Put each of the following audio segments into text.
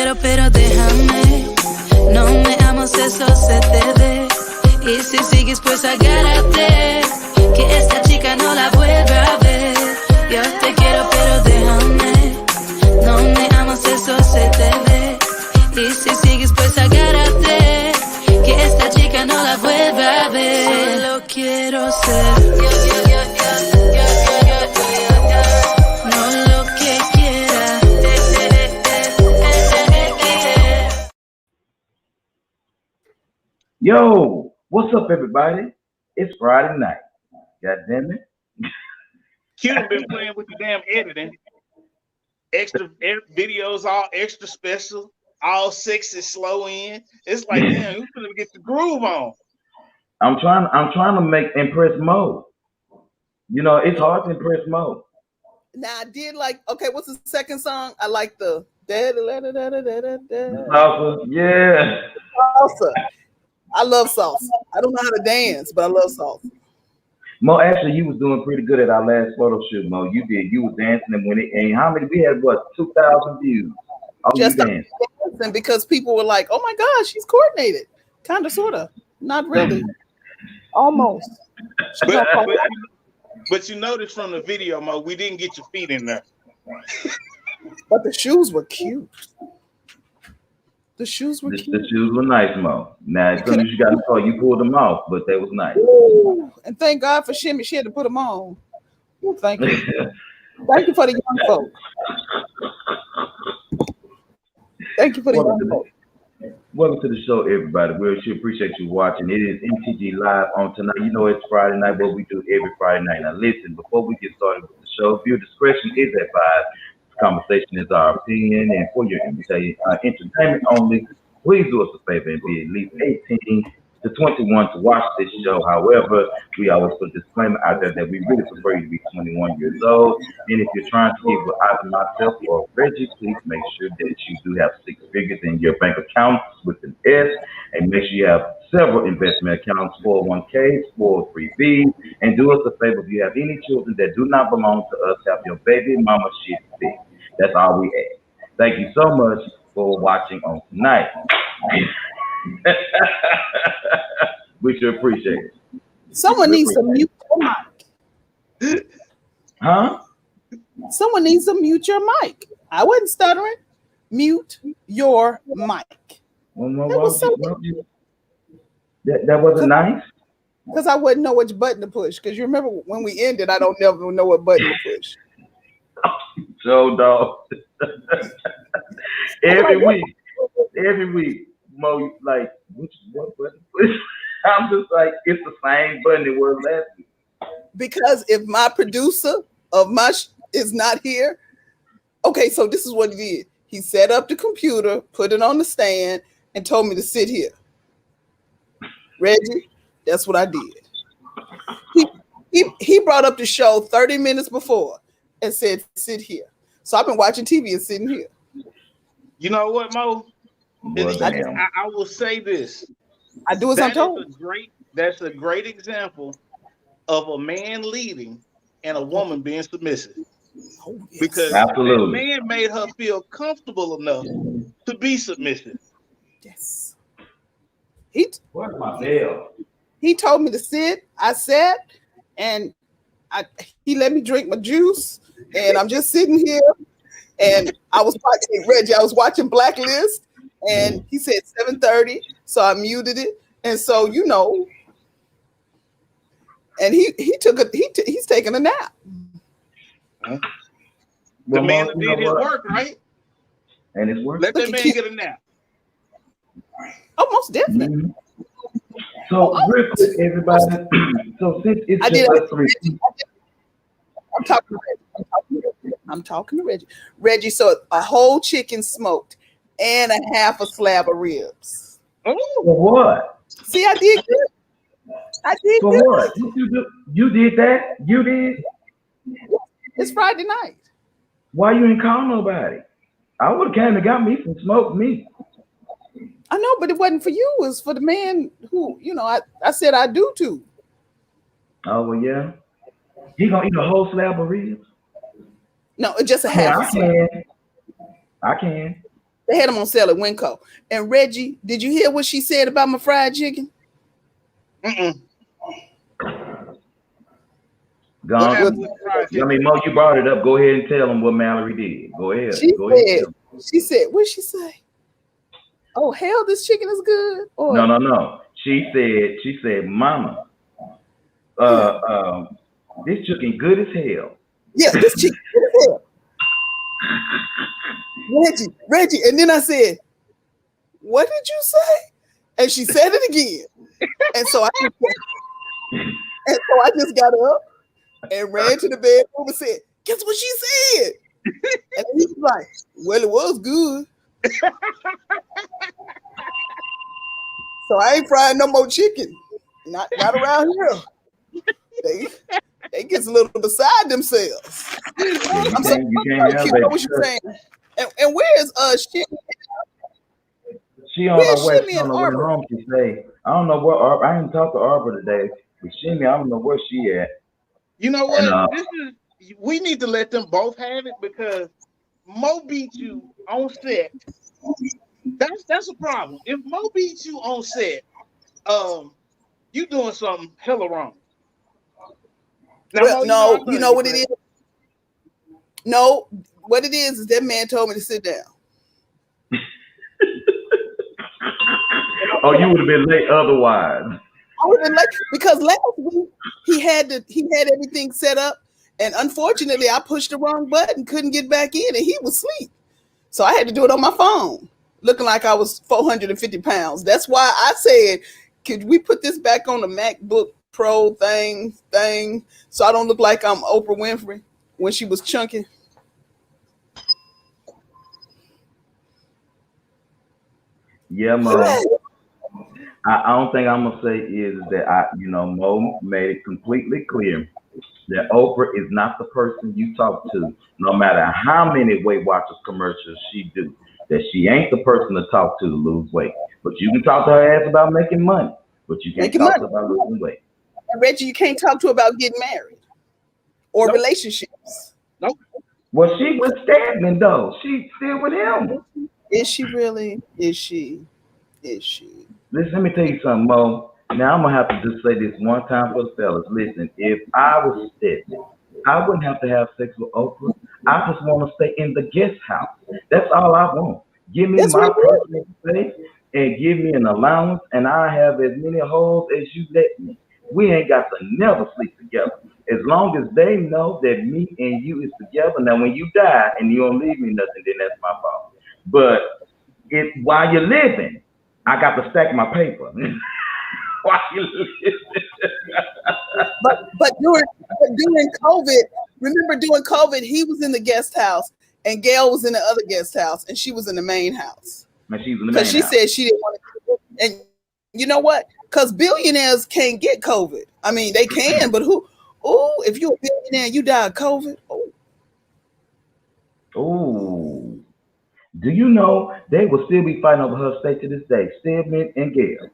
quiero, pero déjame. No me amas, eso se te ve. Y si sigues, pues agárrate, que esta chica no la vuelva a ver. Yo te quiero, pero déjame. No me amas, eso se te ve. Y si sigues, pues agárrate, que esta chica no la vuelva a ver. Solo quiero ser no lo que quiera. Yo, what's up, everybody? It's Friday night. God damn it. Q been playing with the damn editing. Extra videos, all extra special, all sexy, slow in. It's like, damn, who's gonna get the groove on? I'm trying to make impress Mo. You know, it's hard to impress Mo. Now I did like. Okay, what's the second song? I like the Salsa, yeah. salsa. I love salsa. I don't know how to dance, but I love salsa. Mo, actually, you was doing pretty good at our last photo shoot, Mo. You did. You was dancing, and when it, and how many? We had what, 2,000 views. Oh, Just you danced. dancing because people were like, "Oh my gosh, she's coordinated." Kind of, sorta, not really, almost. But you notice from the video, Mo, we didn't get your feet in there. But the shoes were cute. The shoes were cute. The shoes were nice, Mo. Now, as soon as you got the car, you pulled them off, but they was nice. Ooh, and thank God for Shimmy. She had to put them on. Ooh, thank you. Thank you for the young folks. Thank you for the young folks. Welcome to the show, everybody. We sure appreciate you watching. It is MTG Live on tonight. You know it's Friday night, what we do every Friday night. Now listen, before we get started with the show, viewer discretion is advised. Conversation is our opinion, and for your entertainment only, please do us a favor and be at least 18 to 21 to watch this show. However, we always put a disclaimer out there that we really prefer you to be 21 years old. And if you're trying to get with either myself or Reggie, please make sure that you do have 6 figures in your bank account with an S, and make sure you have several investment accounts, 401ks, 403bs, and do us a favor, if you have any children that do not belong to us, have your baby mama shit fixed. That's all we ask. Thank you so much for watching on tonight. We should appreciate it. Someone needs to mute your mic. Huh? Someone needs to mute your mic. I wasn't stuttering. Mute your mic. That wasn't nice? Because I wouldn't know which button to push. Because you remember when we ended, I don't never know what button to push. So, dog. Every week, Mo, like, what button? I'm just like, it's the same button it was last week. Because if my producer of my is not here, okay, so this is what he did. He set up the computer, put it on the stand, and told me to sit here. Reggie, that's what I did. He brought up the show 30 minutes before and said, sit here. So I've been watching TV and sitting here. You know what, Mo? Well, I will say this. I do as I'm told. That's a great example of a man leading and a woman being submissive. Oh, yes. Because absolutely, the man made her feel comfortable enough to be submissive. Yes. Where's my bell? He told me to sit. I sat, and he let me drink my juice, and I'm just sitting here. And I was watching Reggie. I was watching Blacklist, and he said 7:30, so I muted it. And so and he's taking a nap. The man did his work, right? And it's work. Let that man get a nap. Oh, most definitely. Mm-hmm. So, real quick, everybody. So, since it's just 3, I'm talking to Reggie. Reggie, so a whole chicken smoked and a half a slab of ribs. For what? See, I did good. I did For good. what? You did that? You did? It's Friday night. Why you ain't call nobody? I would have came and got me some smoked meat. I know, but it wasn't for you. It was for the man who, I said I do too. Oh, well, yeah. He gonna eat a whole slab of ribs? No, it's just a half. I can. They had them on sale at Winco. And Reggie, did you hear what she said about my fried chicken? Mm-mm. Gone. What happened with the fried I chicken? mean, Mo, you brought it up. Go ahead and tell them what Mallory did. Go ahead. She Go ahead. said, what'd she say? Oh, hell, this chicken is good. Or, No. She said, Mama, this chicken good as hell. yeah, this chicken is good as hell. Reggie. And then I said, what did you say? And she said it again. And so I just got up and ran to the bedroom and said, guess what she said? And he was like, well, it was good. So I ain't frying no more chicken. Not around here. They get a little beside themselves. I'm sorry, what you saying? And where is Shimmy? She on her way. She on her way home. She say, I don't know where Arbor. I didn't talk to Arbor today. But Shimmy, I don't know where she at. You know what? We need to let them both have it because Mo beat you on set. That's a problem. If Mo beats you on set, you doing something hella wrong. Now, well, no, you know what it is? No, what it is that man told me to sit down. Oh, you would have been late otherwise. I would have been late because last week he had everything set up, and unfortunately I pushed the wrong button, couldn't get back in, and he was asleep. So I had to do it on my phone, looking like I was 450 pounds. That's why I said, could we put this back on the MacBook Pro thing, so I don't look like I'm Oprah Winfrey when she was chunky? Yeah, Mo. I don't think I'm gonna say is that Mo made it completely clear that Oprah is not the person you talk to, no matter how many Weight Watchers commercials she do. That she ain't the person to talk to lose weight. But you can talk to her ass about making money, but you can't talk to her about losing weight. And Reggie, you can't talk to her about getting married or relationships. Nope. Well, she was stagnant though. She's still with him. Is she really? Is she? Listen, let me tell you something, Mo. Now I'm gonna have to just say this one time for the fellas. Listen, if I was stagnant, I wouldn't have to have sex with Oprah. I just want to stay in the guest house. That's all I want. Give me my personal space and give me an allowance, and I have as many holes as you let me. We ain't got to never sleep together. As long as they know that me and you is together. Now, when you die and you don't leave me nothing, then that's my fault. But while you're living, I got to stack my paper. While you're living. But during COVID, remember during COVID, he was in the guest house and Gail was in the other guest house and she was in the main house. Because she said she didn't want to. And you know what? Because billionaires can't get COVID. I mean, they can, but who? Oh, if you're a billionaire and you die of COVID. Oh. Do you know they will still be fighting over her state to this day? Stedman and Gail.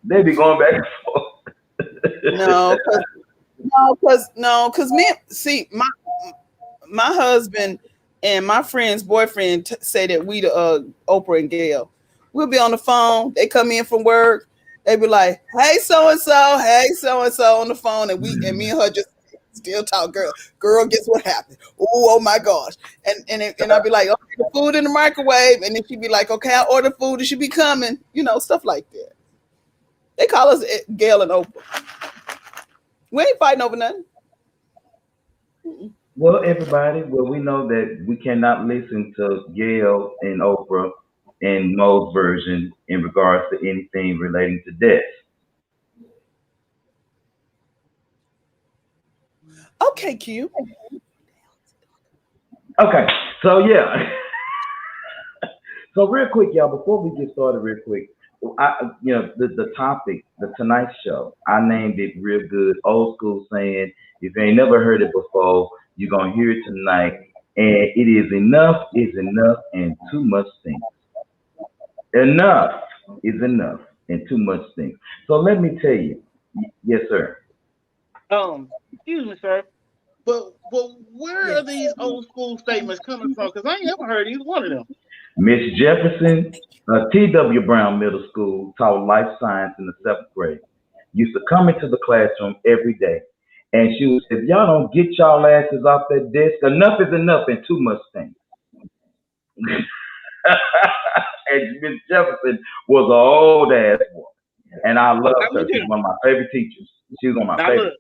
They be going back and forth. Because me, see, my husband and my friend's boyfriend say that we the Oprah and Gail. We'll be on the phone. They come in from work. They be like, "Hey, so and so on the phone," and me and her just still talk. Girl, guess what happened? Oh my gosh! And I'll be like, "Okay, the food in the microwave," and then she'd be like, "Okay, I ordered food. It should be coming." Stuff like that. They call us Gail and Oprah. We ain't fighting over nothing. Well, everybody, we know that we cannot listen to Gail and Oprah and Mo's version in regards to anything relating to death. Okay, Q. Okay, so yeah. So real quick, y'all, before we get started real quick, the topic, the Tonight Show, I named it real good, old school saying, if you ain't never heard it before, you're going to hear it tonight. And it is enough and too much things. Enough is enough and too much things. So let me tell you, yes, sir. Excuse me, sir. But where are these old school statements coming from? Because I ain't never heard either one of them. Miss Jefferson, T.W. Brown Middle School, taught life science in the 7th grade. Used to come into the classroom every day. And she would say, if y'all don't get y'all asses off that desk, enough is enough and too much things. And Miss Jefferson was an old ass woman. And I loved her. She's one of my favorite teachers. She was one of my favorites.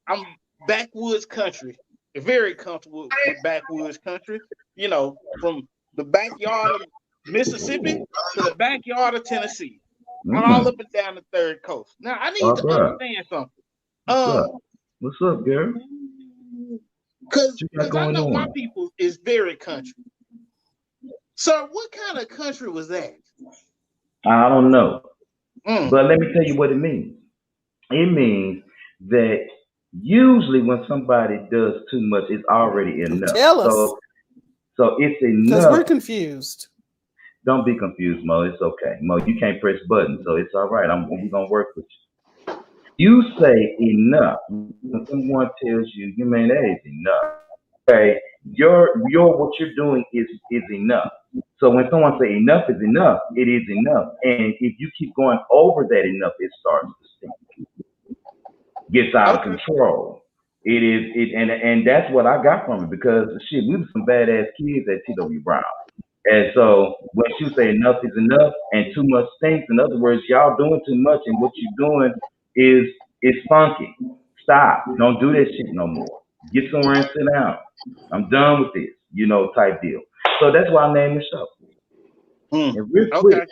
I'm backwoods country, very comfortable with backwoods country. You know, from the backyard of Mississippi to the backyard of Tennessee. I'm all up and down the third coast. Now I need to understand something. What's up, girl? Because I know my people is very country. So what kind of country was that? I don't know. But let me tell you what it means. It means that usually when somebody does too much, it's already enough. Tell us. So it's enough. Because we're confused. Don't be confused, Mo. It's okay. Mo, you can't press buttons, so it's all right. We're going to work with you. You say enough. When someone tells you, you mean that is enough. Okay, what you're doing is enough. So when someone say enough is enough, it is enough. And if you keep going over that enough, it starts to stink. Gets out of control. And that's what I got from it, because shit, we were some badass kids at T.W. Brown. And so when you say enough is enough and too much stinks, in other words, y'all doing too much and what you're doing is funky. Stop. Don't do that shit no more. Get somewhere and sit down. I'm done with this, type deal. So that's why I named the show. And real quick,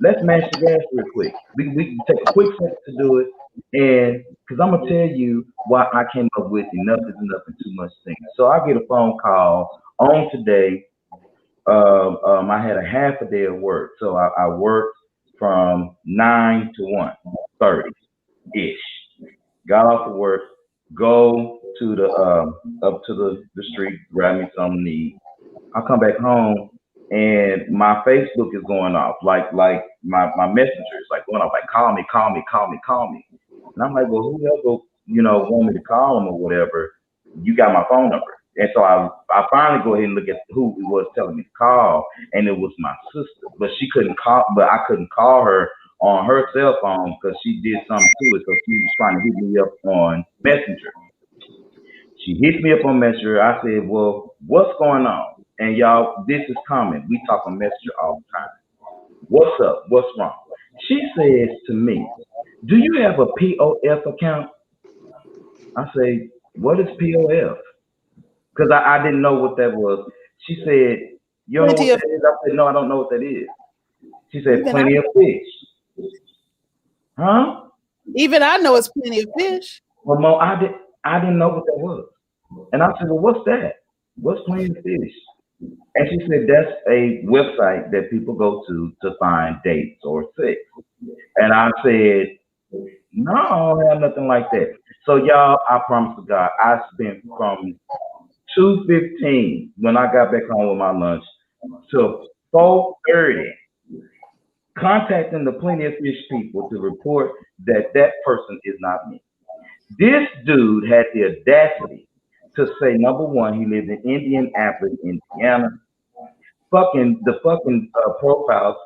let's mash the gas real quick. We can take a quick second to do it. And because I'm going to tell you why I came up with enough is enough and too much things. So I get a phone call on today. I had a half a day of work. So I worked from 9 to 1:30-ish. Got off of work, go to the up to the street, grab me something to eat. I come back home and my Facebook is going off, like my messenger is like going off, like call me. And I'm like, well, whoever want me to call them or whatever, you got my phone number. And so I finally go ahead and look at who it was telling me to call, and it was my sister. But she couldn't call, but I couldn't call her on her cell phone because she did something to it. So she was trying to hit me up on Messenger. She hit me up on Messenger. I said, well, what's going on? And y'all, this is common. We talk on Messenger all the time. What's up? What's wrong? She says to me, do you have a POF account? I say, what is POF? Because I didn't know what that was. She said, you know what that is? I said, no, I don't know what that is. She said, plenty of fish. Huh? Even I know it's plenty of fish. Well, Mo, I didn't know what that was. And I said, well, what's that? What's plenty of fish? And she said, that's a website that people go to find dates or sex. And I said, no, I don't have nothing like that. So y'all, I promise to God, I spent from 2:15 when I got back home with my lunch till 4:30 contacting the Plenty of Fish people to report that person is not me. This dude had the audacity to say, number one, he lived in Indianapolis, Indiana. The profiles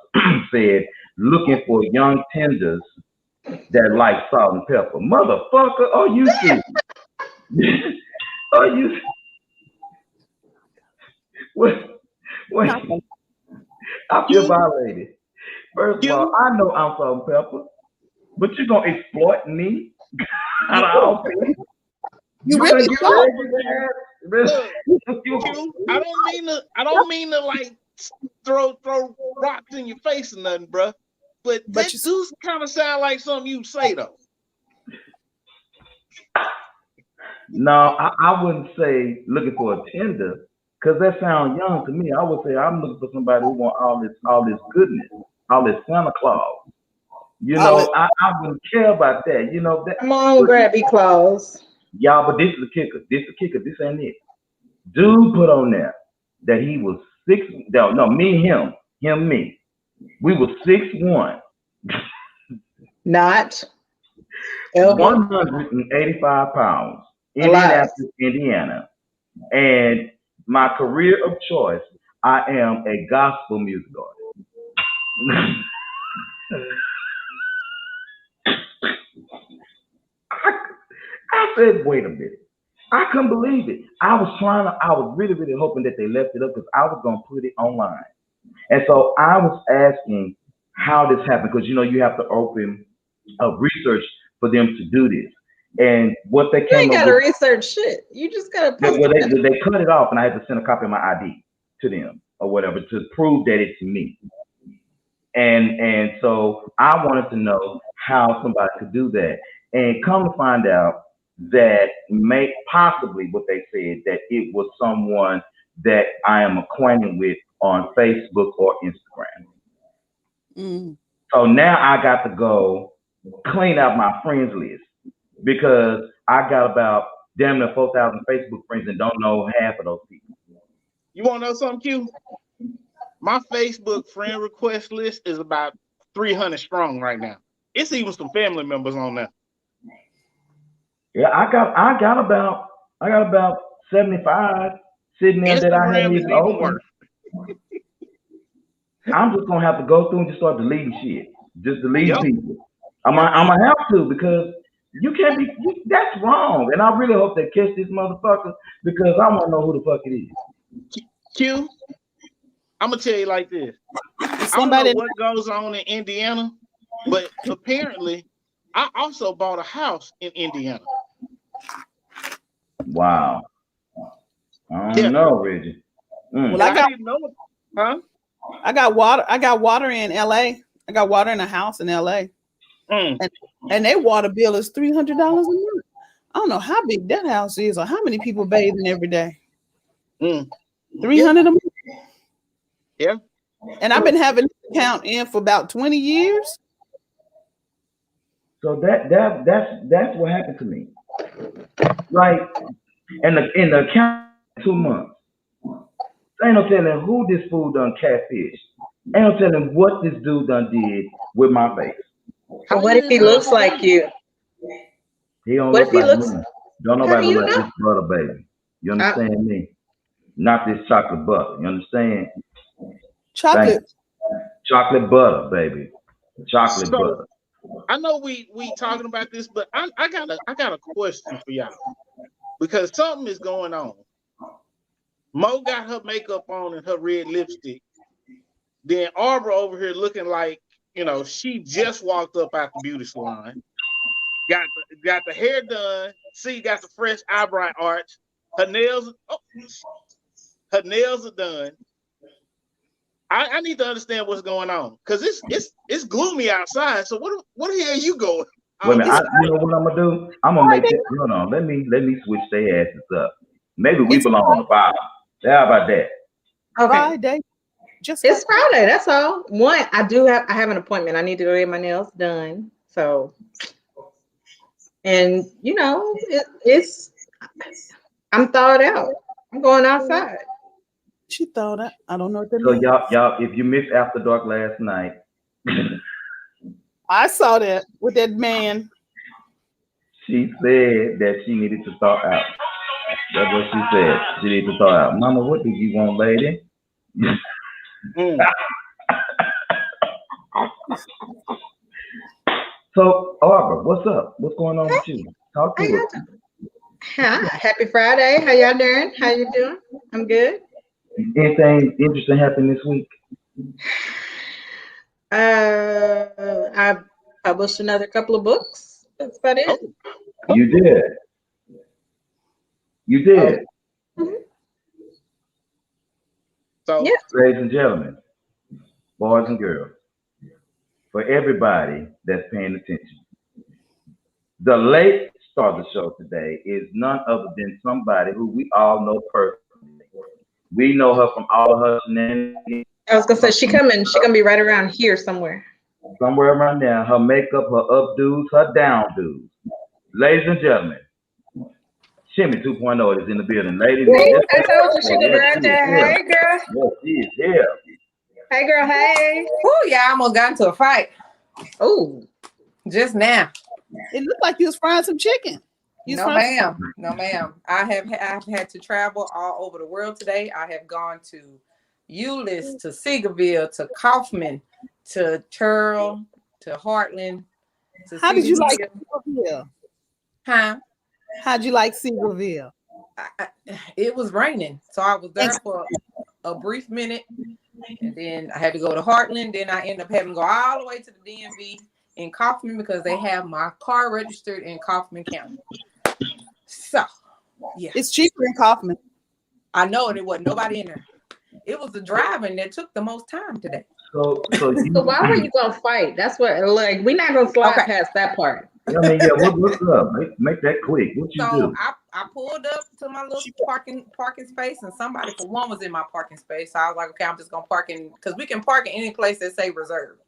said looking for young tenders that like salt and pepper. Motherfucker, are you serious? Are you? Wait, I feel violated. First of all, I know I'm salt and pepper, but you're gonna exploit me? You really don't. I don't mean to like throw rocks in your face or nothing, bro. But that does kind of sound like something you say though. No, I wouldn't say looking for a tender, because that sounds young to me. I would say I'm looking for somebody who want all this goodness, all this Santa Claus. I wouldn't care about that. That. Come on, grabby claws. Y'all, but this is the kicker. This ain't it. Dude put on there that he was 6. No, me and him, me. We were 6'1". Not 185 pounds. Indianapolis, Indiana. And my career of choice, I am a gospel music artist. I said, wait a minute. I couldn't believe it. I was really, really hoping that they left it up because I was going to put it online. And so I was asking how this happened because, you know, you have to open research for them to do this. And what they You came ain't up gotta with, research shit. You just gotta post well, it. they cut it off and I had to send a copy of my ID to them or whatever to prove that it's me. And so I wanted to know how somebody could do that. And come to find out that may possibly what they said, that it was someone that I am acquainted with on Facebook or Instagram. Mm. So now I got to go clean out my friends list because I got about damn near 4,000 Facebook friends and don't know half of those people. You want to know something, Q? My Facebook friend request list is about 300 strong right now. It's even some family members on there. Yeah, I got about 75 sitting there that I haven't Instagram is even even opened. worse. I'm just gonna have to go through and just start deleting shit. Just delete Yep. people. I'm gonna have to because you can't be. That's wrong. And I really hope they catch this motherfucker because I want to know who the fuck it is. Q, I'm gonna tell you like this. I Somebody don't know what goes on in Indiana, but apparently, I also bought a house in Indiana. Wow. I don't Yeah. know, Reggie. Well, I didn't know it. Huh? I got water in LA. I got water in a house in LA. Mm. And their water bill is $300 a month. I don't know how big that house is or how many people bathing every day. Mm. 300 a month. Yeah. And I've been having this account in for about 20 years. So that's what happened to me. Like, in the account 2 months. Ain't no telling who this fool done catfish. Ain't no telling what this dude done did with my face. But what if he looks like you? He don't What look if he like looks- me. Don't How nobody do you look like know? this butter, baby. You understand me? Not this chocolate butter. You understand? Chocolate. Chocolate butter, baby. Chocolate So- butter. I know we talking about this, but I got a question for y'all because something is going on. Mo got her makeup on and her red lipstick. Then Arbor over here looking like, you know, she just walked up out the beauty salon. Got the hair done. See, got the fresh eyebrow arch. Her nails are done. I need to understand what's going on because it's gloomy outside. So what the hell are you going? Wait a minute. You know what I'm gonna do? I'm gonna make it. Hold on. Let me switch their asses up. Maybe we belong on the bottom. How about that? Okay. Friday. Just It's Friday, that's all. I have an appointment. I need to go get my nails done. So, and you know, I'm thawed out. I'm going outside. She thought that. I don't know what that So means. y'all, if you missed After Dark last night, I saw that with that man. she said that she needed to thaw out. That's what she said. She needed to thaw out. Mama, what did you want, lady? Mm. So, Arbor, what's up? What's going on with you? Talk to us. Hi, happy Friday. How y'all doing? How you doing? I'm good. Anything interesting happened this week? I published another couple of books. That's about it. You did. You did. So Yeah. Ladies and gentlemen, boys and girls, for everybody that's paying attention, the late star of the show today is none other than somebody who we all know personally. We know her from all of her shenanigans. I was gonna say she gonna be right around here somewhere. Somewhere around there, her makeup, her updos, her downdos. Ladies and gentlemen, Shimmy 2.0 is in the building. Ladies and gentlemen. I told you she gonna be right there. Hey girl. Yes, she is here. Hey girl, hey. Oh, yeah, I almost got into a fight Oh, just now. It looked like you was frying some chicken. No, ma'am. No, ma'am. I've had to travel all over the world today. I have gone to Euless to Seagoville to Kaufman to Turl to Heartland. To How did you like Seagoville. Seagoville? Huh? How'd you like Seagoville? It was raining, so I was there for a brief minute, and then I had to go to Heartland. Then I ended up having to go all the way to the DMV in Kaufman because they have my car registered in Kaufman County. So, yeah, It's cheaper in Kaufman. I know, and it wasn't nobody in there. It was the driving that took the most time today. So why were you gonna fight? That's what, like, we're not gonna slide past that part. I mean, yeah, what's up? Make that quick. What you So do? I pulled up to my little parking space, and somebody for one was in my parking space. So I was like, okay, I'm just gonna park in, because we can park in any place that say reserved.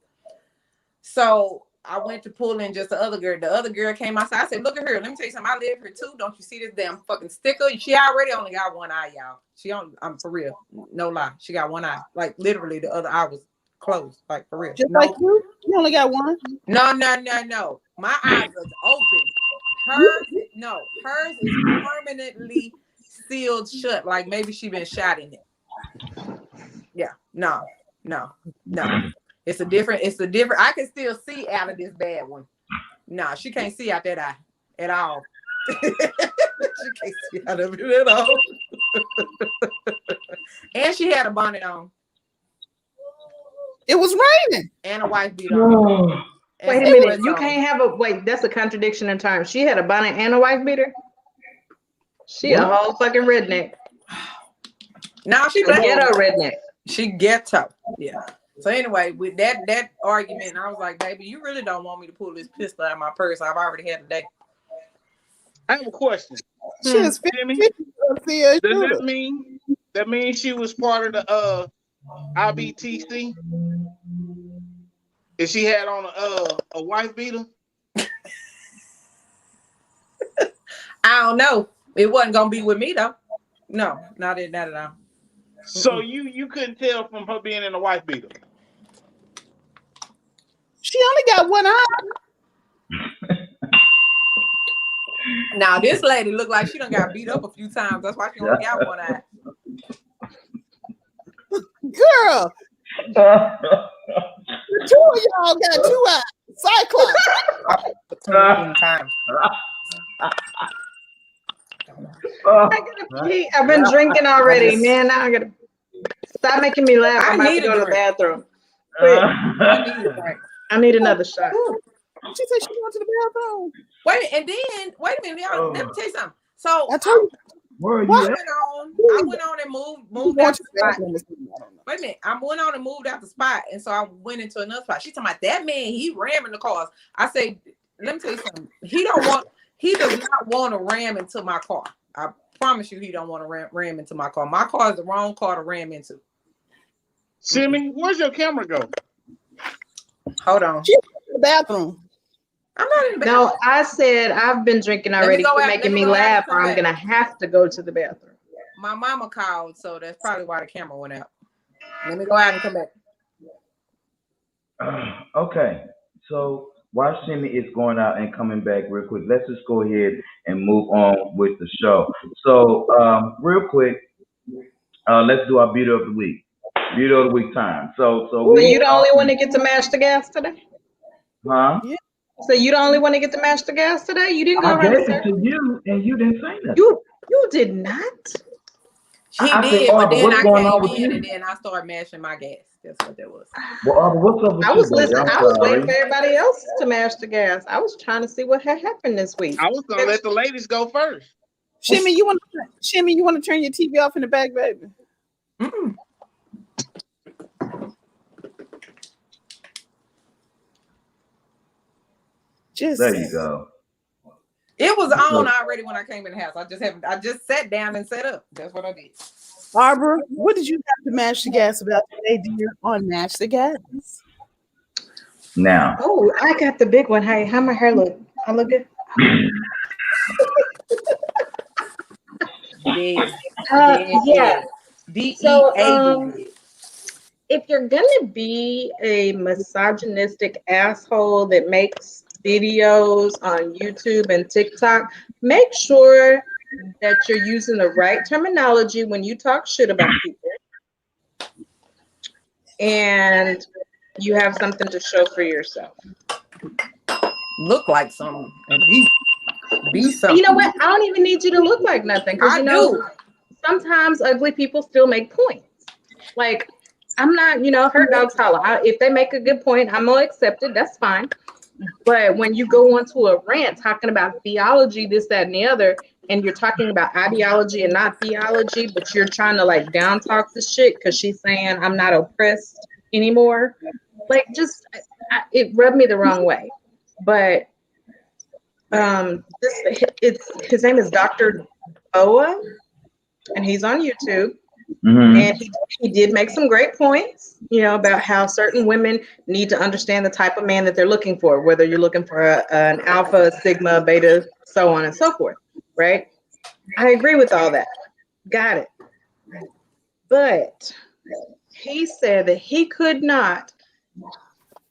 So I went to pull in just the other girl. The other girl came outside. I said, look at her. Let me tell you something. I live here too. Don't you see this damn fucking sticker? She already only got one eye, y'all. I'm for real. No lie. She got one eye. Like literally the other eye was closed. Like for real. Just like you? You only got one? No. My eyes was open. Hers is permanently sealed shut. Like maybe she been shot in it. Yeah. No. It's a different. I can still see out of this bad one. No, she can't see out that eye at all. She can't see out of it at all. And she had a bonnet on. It was raining. And a white beat on. Wait a minute. You can't have a wait. That's a contradiction in terms. She had a bonnet and a wife beater. She a whole fucking redneck. Now she ghetto redneck. She ghetto. Yeah. So anyway, with that argument, I was like, baby, you really don't want me to pull this pistol out of my purse. I've already had a day. I have a question. She is 50. Does that mean she was part of the IBTC? If she had on a wife beater? I don't know. It wasn't gonna be with me though. No, not at all. So you couldn't tell from her being in a wife beater. She only got one eye. Now this lady looked like she done got beat up a few times. That's why she only got one eye. Girl. The two of y'all got two eyes. Cyclops. Times. I gotta pee. I've been drinking already, man. Now I gotta stop making me laugh. I'm about to go to the bathroom. I need another shot. She said she went to the bathroom. Wait a minute, y'all. Let me tell you something. So I told you. Where are you I at? went on and moved out the spot. Wait a minute. I went on and moved out the spot, and so I went into another spot. She's talking about that man, he ramming the cars. I say, let me tell you something. He does not want to ram into my car. I promise you he don't want to ram into my car. My car is the wrong car to ram into. Simmy, where's your camera go? Hold on. She's in the bathroom. I'm not in the bathroom. No, I said I've been drinking already. You're making me laugh, or I'm gonna have to go to the bathroom. My mama called, so that's probably why the camera went out. Let me go out and come back. Okay, so while Simmy is going out and coming back real quick, let's just go ahead and move on with the show. So real quick, let's do our beauty of the week. Beauty of the week time. So you the only one that get to mash the gas today? Huh? Yeah. So you the only one to get to mash the gas today? You didn't go I around gave there? it to you, and you didn't say nothing. You did not. He did, but then I came in and then I started mashing my gas. That's what that was. Well, what's up with I was you, baby? listening. I'm I was sorry. waiting for everybody else to mash the gas. I was trying to see what had happened this week. I was gonna let the ladies go first. Shimmy, you want to turn your TV off in the back, baby? Mm-mm. There you go. It was on already when I came in the house. I just sat down and set up. That's what I did. Barbara, what did you have to mash the gas about today, dear, on Mash the Gas? Now. Oh, I got the big one. Hey, how my hair look? I look good. Yeah. So, if you're gonna be a misogynistic asshole that makes videos on YouTube and TikTok, make sure that you're using the right terminology when you talk shit about people. and you have something to show for yourself. Look like something and be something. You know what? I don't even need you to look like nothing, because I you know do. sometimes ugly people still make points. Like, I'm not, hurt dogs holler. If they make a good point, I'm gonna accept it. That's fine. But when you go onto a rant talking about theology, this, that, and the other, and you're talking about ideology and not theology, but you're trying to like down talk the shit because she's saying I'm not oppressed anymore. Like, just it rubbed me the wrong way. But his name is Dr. Boa, and he's on YouTube. Mm-hmm. And he did make some great points, about how certain women need to understand the type of man that they're looking for, whether you're looking for an alpha, sigma, beta, so on and so forth, right? I agree with all that. Got it. But he said that he could not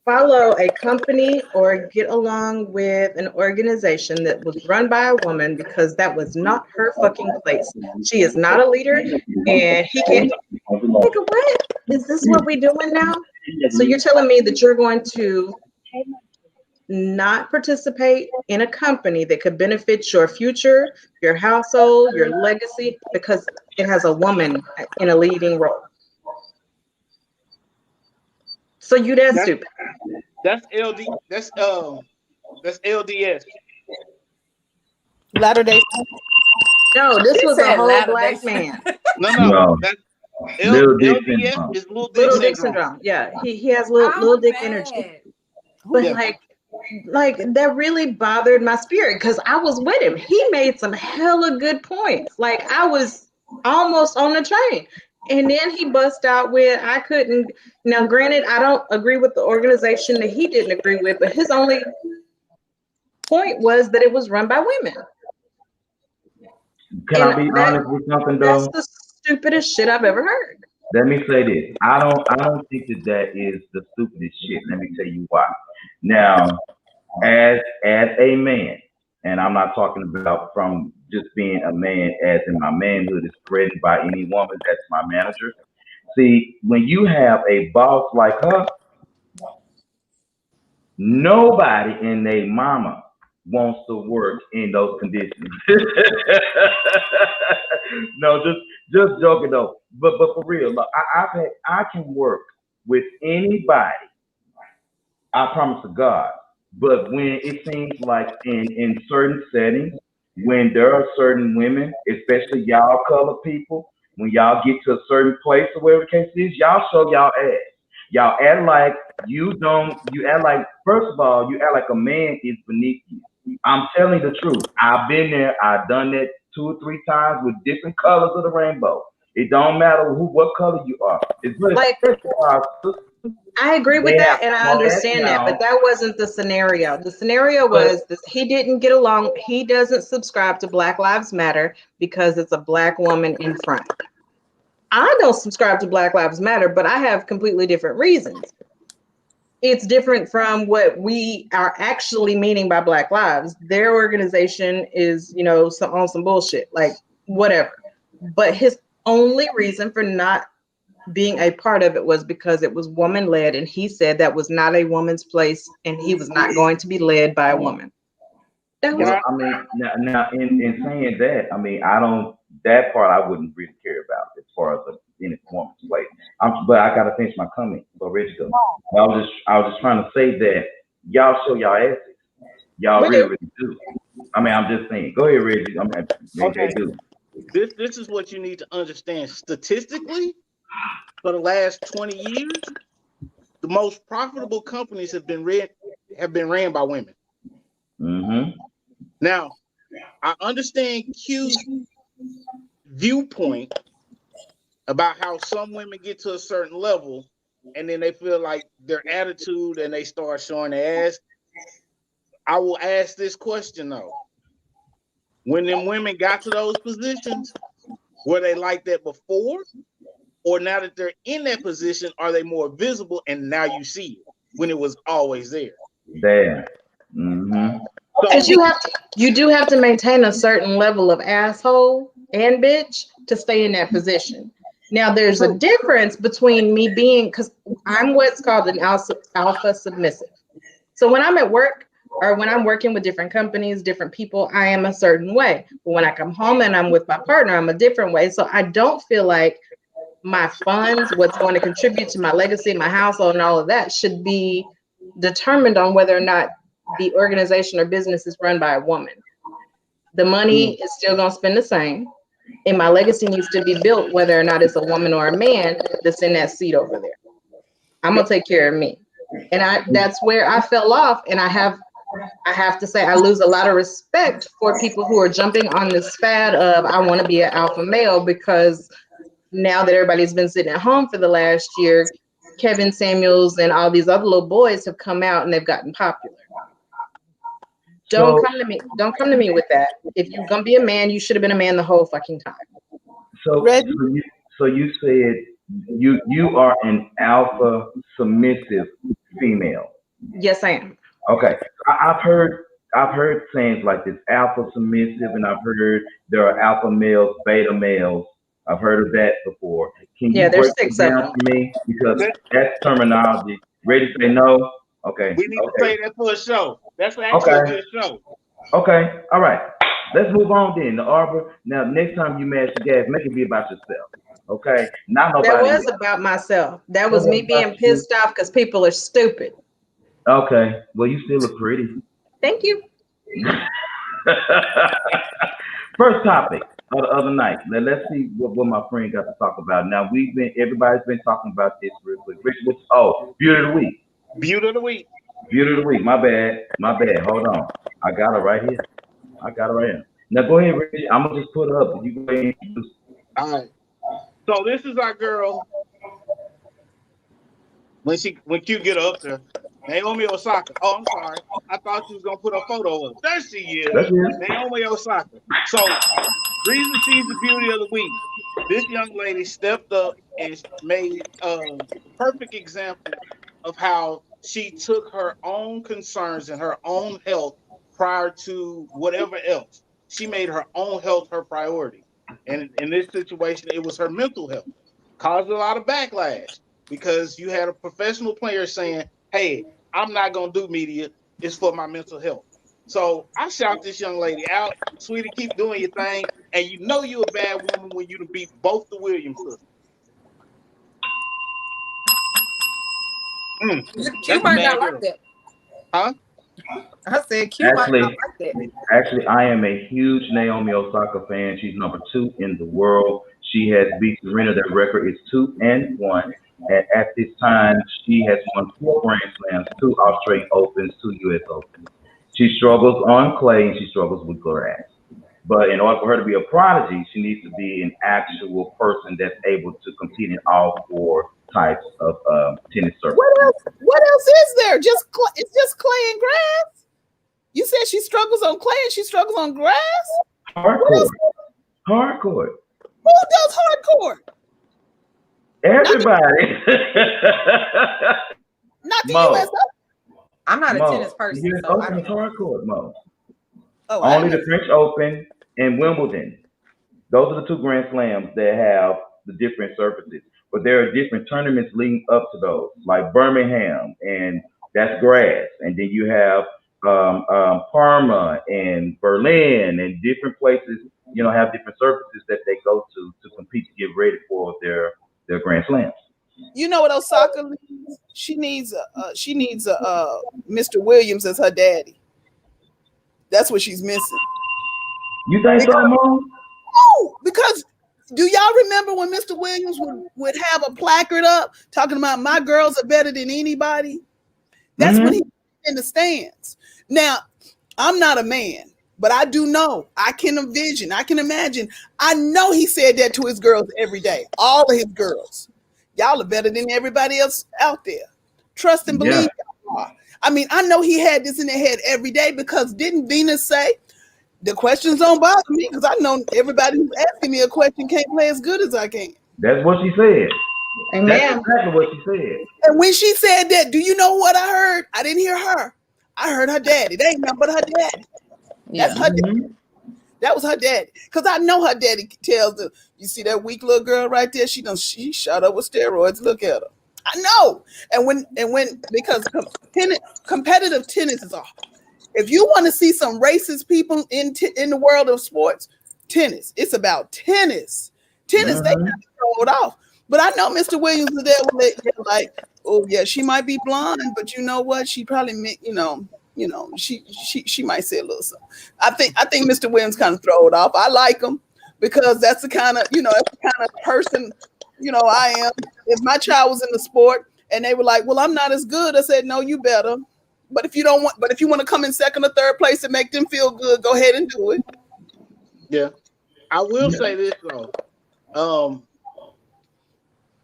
follow a company or get along with an organization that was run by a woman because that was not her fucking place. She is not a leader, and he can't. Nigga, what? Is this what we're doing now? So you're telling me that you're going to not participate in a company that could benefit your future, your household, your legacy, because it has a woman in a leading role? So you that stupid. That's LD. That's LDS. Latter-day. No, this He was a said whole Latter-day black Saint. man. No. That's Little dick LDS syndrome. is little Little dick dick syndrome. syndrome. Yeah, he has little dick bad. energy. But Yeah. like that really bothered my spirit because I was with him. He made some hella good points. Like, I was almost on the train. And then he bust out with, I couldn't. Now, granted, I don't agree with the organization that he didn't agree with, but his only point was that it was run by women. Can I And be honest with something though? that's the stupidest shit I've ever heard. Let me say this. I don't think that is the stupidest shit. Let me tell you why. Now, as a man, and I'm not talking about from just being a man as in my manhood is threatened by any woman that's my manager. See, when you have a boss like her, nobody in their mama wants to work in those conditions. No, just joking though. But for real, look, I can work with anybody. I promise to God. But when it seems like in certain settings, when there are certain women, especially y'all colored people, when y'all get to a certain place or whatever the case is, y'all show y'all ass. Y'all act like you act like, first of all, you act like a man is beneath you. I'm telling you the truth. I've been there. I've done that 2 or 3 times with different colors of the rainbow. It don't matter what color you are. It's really Like, I agree with that, and I understand that, but that wasn't the scenario. The scenario was that he didn't get along. He doesn't subscribe to Black Lives Matter because it's a black woman in front. I don't subscribe to Black Lives Matter, but I have completely different reasons. It's different from what we are actually meaning by Black Lives. Their organization is, on some bullshit, like whatever. But his only reason for not being a part of it was because it was woman led, and he said that was not a woman's place, and he was not going to be led by a woman. Well, I mean, now in saying that, I mean, that part I wouldn't really care about as far as in a woman's place. But I gotta finish my comment. So Reggie goes. I was just trying to say that y'all show y'all asses. Y'all really do. I mean, I'm just saying. Go ahead, Reggie. Okay. This is what you need to understand. Statistically, for the last 20 years, the most profitable companies have been ran by women. Mm-hmm. Now, I understand Q's viewpoint about how some women get to a certain level and then they feel like their attitude and they start showing their ass. I will ask this question though. When them women got to those positions, were they like that before? Or now that they're in that position, are they more visible and now you see it when it was always there? There. Mm-hmm. Because you do have to maintain a certain level of asshole and bitch to stay in that position. Now, there's a difference between me being, because I'm what's called an alpha submissive. So when I'm at work or when I'm working with different companies, different people, I am a certain way. But when I come home and I'm with my partner, I'm a different way. So I don't feel like my funds, what's going to contribute to my legacy, my household, and all of that should be determined on whether or not the organization or business is run by a woman. The money is still going to spend the same. And my legacy needs to be built whether or not it's a woman or a man that's in that seat over there. I'm gonna take care of me. And that's where I fell off. And I have to say I lose a lot of respect for people who are jumping on this fad of I want to be an alpha male, because now that everybody's been sitting at home for the last year, Kevin Samuels and all these other little boys have come out and they've gotten popular. Don't come to me with that. If you're gonna be a man, you should have been a man the whole fucking time. So you said you are an alpha submissive female. Yes, I am. Okay. I've heard sayings like this, alpha submissive, and I've heard there are alpha males, beta males. I've heard of that before. Can you there's break 6 it of down them for me? Because that's terminology. Ready to say no? Okay. We need to play that for a show. That's actually a good show. Okay. All right. Let's move on then. The Arbor. Now, next time you mash the gas, make it be about yourself. Okay. Not nobody. That was about myself. That was me being pissed off because people are stupid. Okay. Well, you still look pretty. Thank you. First topic of the other night. Let's see what my friend got to talk about. Now everybody's been talking about this real quick. Rich, Beauty of the Week. Beauty of the Week. Beauty of the Week. My bad. Hold on. I got it right here. Now go ahead, Rich. I'm gonna just put it up. You go ahead. All right. So this is our girl. When Q get up there, Naomi Osaka. Oh, I'm sorry. I thought she was gonna put a photo up. There she is. Naomi Osaka. So reason she's the beauty of the week. This young lady stepped up and made a perfect example of how she took her own concerns and her own health prior to whatever else. She made her own health her priority. And in this situation, it was her mental health. Caused a lot of backlash because you had a professional player saying, hey, I'm not going to do media. It's for my mental health. So I shout this young lady out. Sweetie, keep doing your thing. And you know you're a bad woman when you beat both the Williams sisters. Q might not like that. Huh? I said Q might not like that. Actually, I am a huge Naomi Osaka fan. She's number 2 in the world. She has beat Serena. Their record is 2-1. And at this time, she has won 4 Grand Slams, 2 Australian Opens, 2 U.S. Opens. She struggles on clay and she struggles with grass. But in order for her to be a prodigy, she needs to be an actual person that's able to compete in all 4 types of tennis surfaces. What else is there? It's just clay and grass. You said she struggles on clay and she struggles on grass? Hardcore. Who does hardcore? Everybody. Not the US Open. I'm not a tennis person. The US Open is hardcore, Mo. Oh, only the French Open and Wimbledon. Those are the 2 Grand Slams that have the different surfaces. But there are different tournaments leading up to those, like Birmingham, and that's grass. And then you have Parma and Berlin and different places, have different surfaces that they go to compete to get ready for their Grand Slams. You know what Osaka needs? She needs a Mr. Williams as her daddy. That's what she's missing. You think so, Mom? Oh, because do y'all remember when Mr. Williams would have a placard up talking about my girls are better than anybody? That's when he was in the stands. Now, I'm not a man, but I do know. I can envision. I can imagine. I know he said that to his girls every day. All of his girls. Y'all are better than everybody else out there. Trust and believe y'all are. I mean, I know he had this in their head every day because didn't Venus say, the questions don't bother me because I know everybody who's asking me a question can't play as good as I can. That's what she said. Amen. That's exactly what she said. And when she said that, do you know what I heard? I didn't hear her. I heard her daddy. They ain't nothing but her daddy. That's her daddy. That was her daddy. Because I know her daddy tells her, you see that weak little girl right there? She shot up with steroids. Look at her. I know. And when because competitive tennis is off. If you want to see some racist people in the world of sports, tennis. It's about tennis. Tennis, they have to throw it off. But I know Mr. Williams is there when they're like, oh yeah, she might be blonde, but you know what? She probably she might say a little something. I think Mr. Williams kind of throw it off. I like him because that's the kind of person I am. If my child was in the sport and they were like, well, I'm not as good, I said, no, you better. But if you want to come in second or third place and make them feel good, go ahead and do it. Yeah. I will say this though.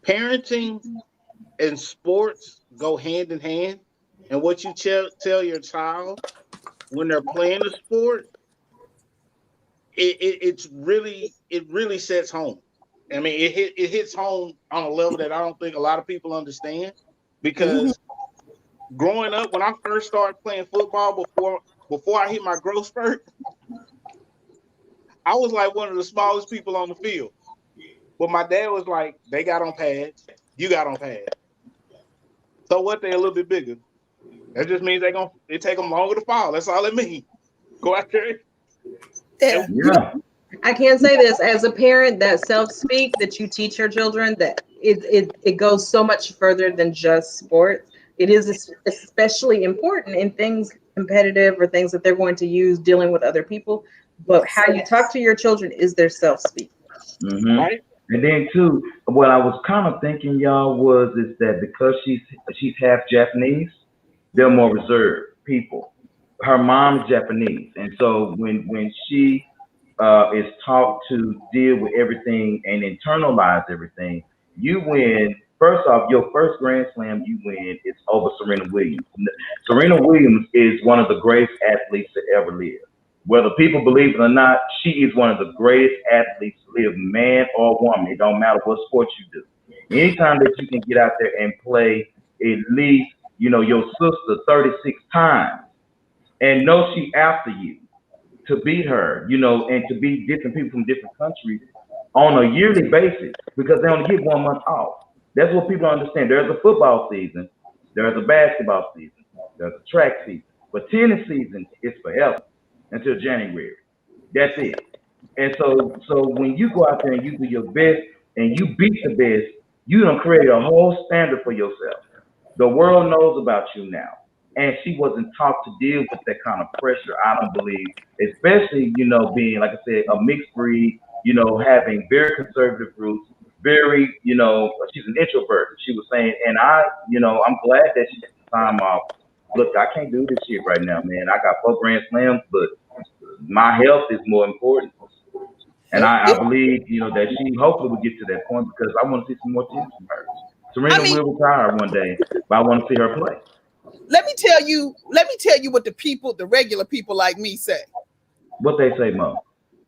Parenting and sports go hand in hand. And what you tell your child when they're playing a sport, it really sets home. I mean, it hits home on a level that I don't think a lot of people understand. Because growing up, when I first started playing football, before I hit my growth spurt, I was like one of the smallest people on the field. But my dad was like, they got on pads, you got on pads. So what? They a little bit bigger. That just means it take them longer to fall. That's all it means. Go out there. Yeah. I can say this as a parent, that self-speak that you teach your children, that it goes so much further than just sports. It is especially important in things competitive or things that they're going to use dealing with other people. But how you talk to your children is their self-speak. Mm-hmm. Right? And then too, what I was kind of thinking, y'all, is that because she's half Japanese, they're more reserved people. Her mom's Japanese, and so when she is taught to deal with everything and internalize everything, you win. First off, your first Grand Slam you win is over Serena Williams. Serena Williams is one of the greatest athletes to ever live. Whether people believe it or not, she is one of the greatest athletes to live, man or woman. It don't matter what sport you do. Anytime that you can get out there and play at least, your sister 36 times and know she after you to beat her, and to beat different people from different countries on a yearly basis because they only get 1 month off. That's what people understand. There's a football season, there's a basketball season, there's a track season, but tennis season is forever until January. That's it. And so when you go out there and you do your best and you beat the best, you done create a whole standard for yourself. The world knows about you now. And she wasn't taught to deal with that kind of pressure, I don't believe, especially, being, like I said, a mixed breed, having very conservative roots, very, she's an introvert. She was saying, and I'm glad that she took the time off. Look, I can't do this shit right now, man. I got 4 Grand Slams, but my health is more important. And I believe, that she hopefully will get to that point because I want to see some more tennis from her. Serena will retire one day, but I want to see her play. Let me tell you what the regular people like me say. What they say, Mo?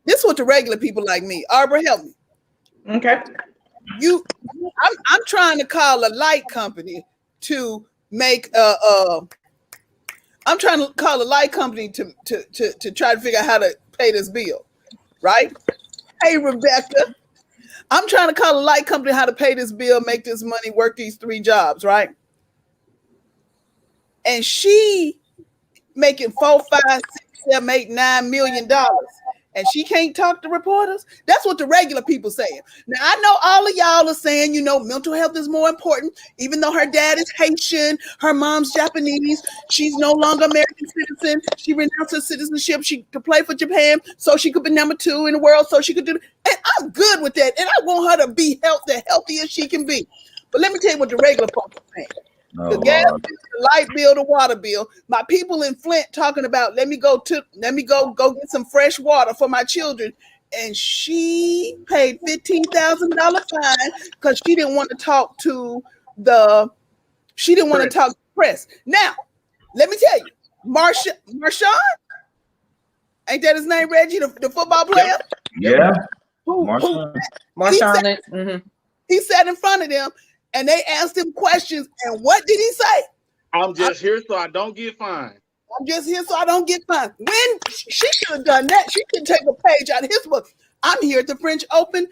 This is what the regular people like me. Arbor, help me. Okay. I'm trying to call a light company to make I'm trying to call a light company to try to figure out how to pay this bill, right? Hey, Rebecca, I'm trying to call a light company how to pay this bill, make this money, work these 3 jobs, right? And she making $4, $5, $6, $7, $8, $9 million. And she can't talk to reporters. That's what the regular people saying. Now, I know all of y'all are saying, mental health is more important. Even though her dad is Haitian, her mom's Japanese, she's no longer American citizen. She renounced her citizenship. She could play for Japan so she could be number 2 in the world. So she could do. And I'm good with that. And I want her to be the healthiest she can be. But let me tell you what the regular folks are saying. The gas bill, the light bill, the water bill. My people in Flint talking about let me go get some fresh water for my children, and she paid $15,000 fine because she didn't want to talk to the press. Now, let me tell you, Marshawn, ain't that his name, Reggie, the football player? Yeah, Marshawn. He sat in front of them. And they asked him questions, and what did he say? I'm just here so I don't get fined. I'm just here so I don't get fined. When she should have done that, she should take a page out of his book. I'm here at the French Open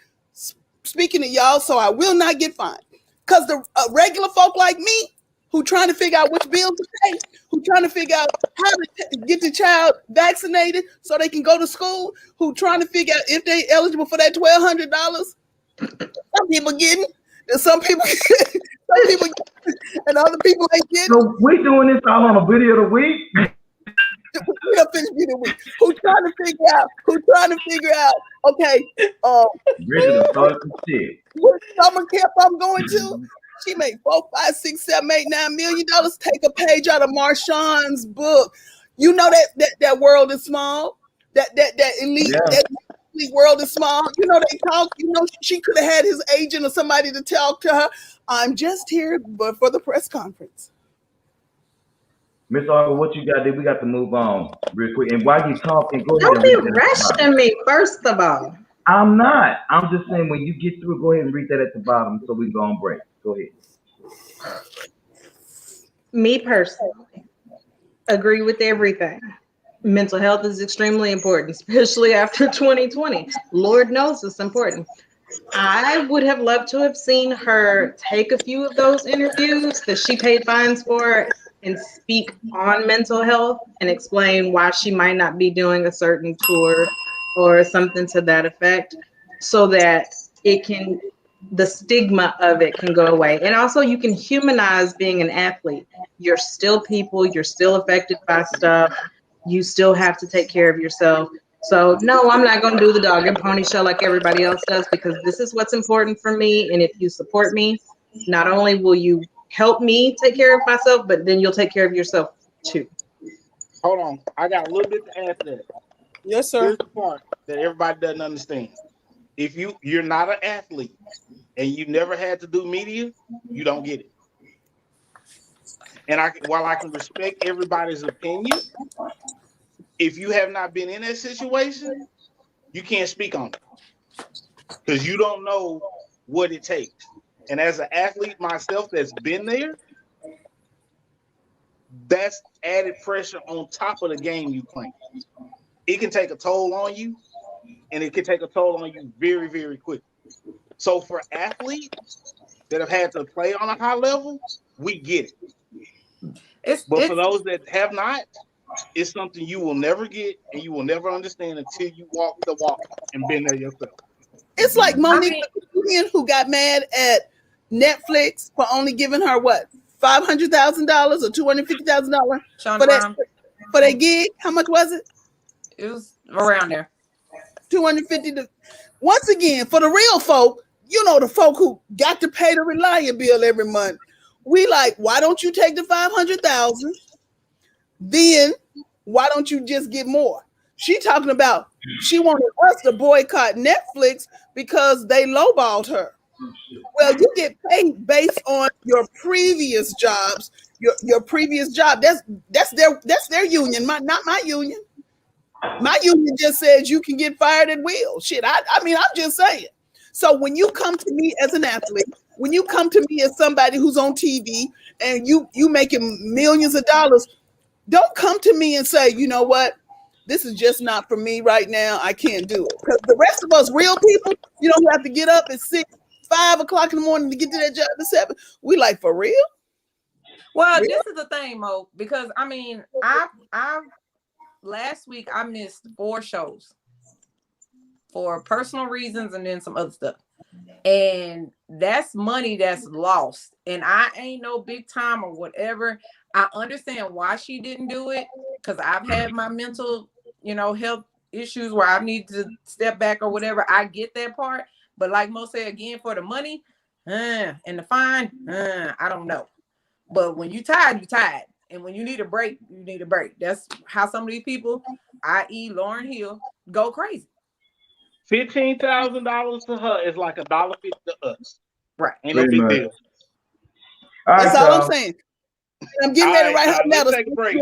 speaking to y'all so I will not get fined. Because the regular folk like me who trying to figure out which bills to pay, who trying to figure out how to get the child vaccinated so they can go to school, who trying to figure out if they eligible for that $1,200. Some people getting, some people and other people ain't getting. So we doing this all on a video of the week. Who trying to figure out? Okay, what summer camp I'm going to? She made $4, $5, $6, $7, $8, $9 million. Take a page out of Marshawn's book. You know that world is small. That elite that elite world is small. You know they talk. You know she could have had his agent or somebody to talk to her. I'm just here for the press conference. Miss Argo, what you got there? We got to move on real quick. And while you talking, go ahead. Don't be rushing me, first of all. I'm not. I'm just saying when you get through, go ahead and read that at the bottom so we can go on break. Go ahead. Me personally, agree with everything. Mental health is extremely important, especially after 2020. Lord knows it's important. I would have loved to have seen her take a few of those interviews that she paid fines for and speak on mental health and explain why she might not be doing a certain tour or something to that effect, so that the stigma of it can go away. And also you can humanize being an athlete. You're still people, you're still affected by stuff. You still have to take care of yourself. So no, I'm not going to do the dog and pony show like everybody else does, because this is what's important for me. And if you support me, not only will you help me take care of myself, but then you'll take care of yourself too. Hold on. I got a little bit to add to that. Yes, sir. Here's the part that everybody doesn't understand. If you're not an athlete and you never had to do media, you don't get it. And while I can respect everybody's opinion, if you have not been in that situation, you can't speak on it because you don't know what it takes. And as an athlete myself that's been there, that's added pressure on top of the game you play. It can take a toll on you, and it can take a toll on you very, very quickly. So for athletes that have had to play on a high level, we get it. But for those that have not, it's something you will never get and you will never understand until you walk the walk and been there yourself. It's like Monique who got mad at Netflix for only giving her what, $500,000 or $250,000 for that gig. How much was it? It was around there. 250 to, once again, for the real folk, you know, the folk who got to pay the Reliant bill every month. We like, why don't you take the 500,000? Then why don't you just get more? She talking about she wanted us to boycott Netflix because they lowballed her. Well, you get paid based on your previous jobs, your previous job. That's their union, not my union. My union just says you can get fired at will. Shit, I mean, I'm just saying. So when you come to me as an athlete, when you come to me as somebody who's on TV and you making millions of dollars, don't come to me and say, you know what, this is just not for me right now. I can't do it. Because the rest of us real people, you don't have to get up at 5 o'clock in the morning to get to that job at 7. We like, for real? Well, this is the thing, Mo, because I mean, I've last week I missed 4 shows for personal reasons and then some other stuff. And that's money that's lost. And I ain't no big time or whatever. I understand why she didn't do it, because I've had my mental, health issues where I need to step back or whatever. I get that part. But like Mo said, again, for the money and the fine, I don't know. But when you tired, you tired. And when you need a break, you need a break. That's how some of these people, i.e. Lauryn Hill, go crazy. $15,000 to her is like $1.50 to us. Right. Ain't no big deal. That's all I'm saying. I'm getting ready to write her letter. Take a break.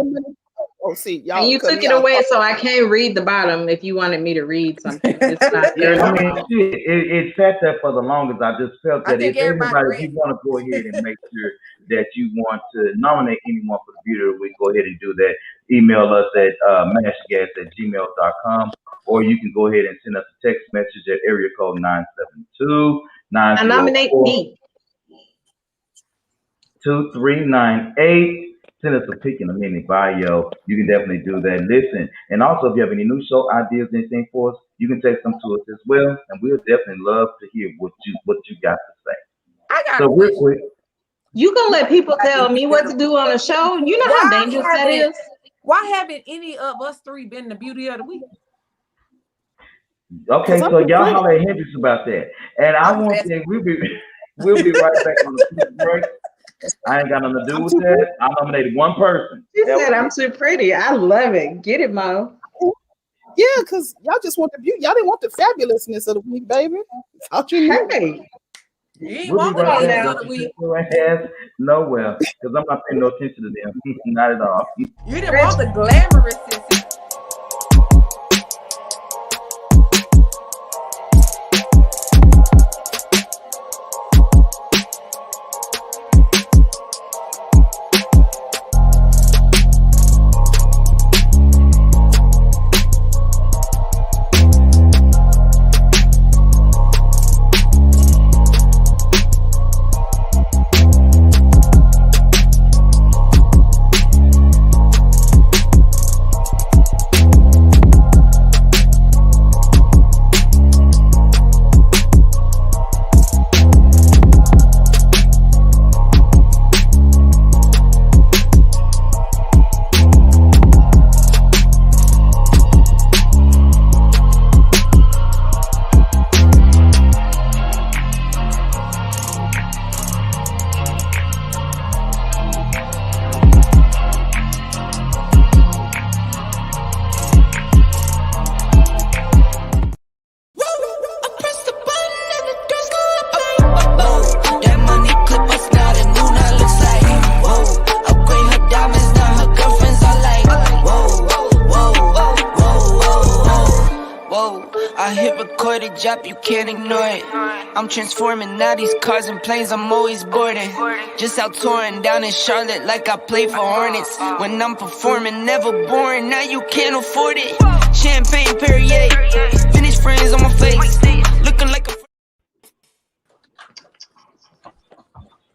Oh, see, y'all. And you took it away, so I can't read the bottom if you wanted me to read something. It's not there. I mean, it sat there for the longest. I just felt that if everybody, you want to go ahead and make sure that you want to nominate anyone for the Beauty of the Week, go ahead and do that. email us at mashgas@gmail.com, or you can go ahead and send us a text message at area code 972 I nominate 904 me. 2398. Send us a pic in a minute bio. You can definitely do that. Listen, and also if you have any new show ideas, anything for us, you can text them to us as well, and we'll definitely love to hear what you got to say. I got So a real question. quick, You gonna let people tell me what to do on a show? You know how dangerous that is. Why haven't any of us three been the beauty of the week? okay, so y'all holler at Hendrix about that, and I want to say we'll be right back on the break. I ain't got nothing to do with that. I nominated one person. She said I'm too pretty. I love it. Get it, Mo. Yeah, because y'all just want the beauty. Y'all didn't want the fabulousness of the week, baby. Thought you knew. Hey, You ain't We'll want be the right beauty back. of the week. Ass nowhere, because I'm not paying no attention to them. Not at all. You didn't want the glamorous sissy. Drop, you can't ignore it. I'm transforming now these cars and planes, I'm always boarding. Just out touring down in Charlotte like I play for Hornets. When I'm performing, never boring, now you can't afford it. Champagne Perrier, finished friends on my face, looking like a...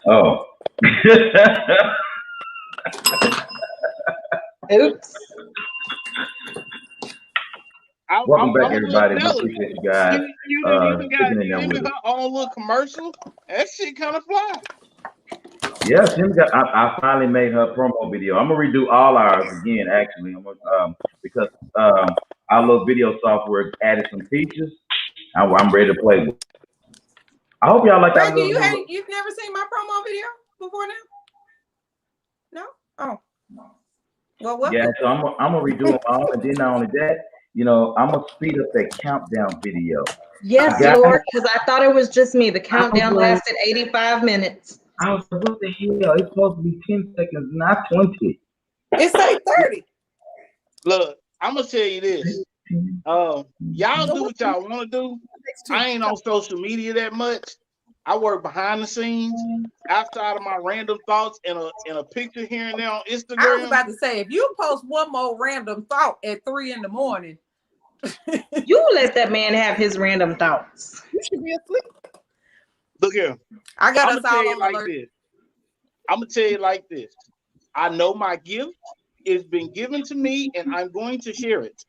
Oh. oops. Welcome back, everybody. We appreciate you guys. You even got her own little commercial. That shit kind of fly. Yeah, I finally made her promo video. I'm gonna redo all ours again. Actually, I'm gonna, because our little video software added some features. I'm ready to play. I hope y'all like that. You've never seen my promo video before now? No? Oh. Well, what? Yeah, so I'm gonna redo them all, and then not only that, I'm gonna speed up that countdown video. Yes, Lord, because I thought it was just me. The countdown lasted 85 minutes. I was like, what the hell? It's supposed to be 10 seconds, not 20. It's like 30. Look, I'm gonna tell you this. Y'all do what y'all want to do. I ain't on social media that much. I work behind the scenes, outside of my random thoughts and a picture here and there on Instagram. I was about to say, if you post one more random thought at 3 a.m, you let that man have his random thoughts. You should be asleep. Look here. I got us all on like this. I'm gonna tell you like this. I know my gift has been given to me, and I'm going to share it.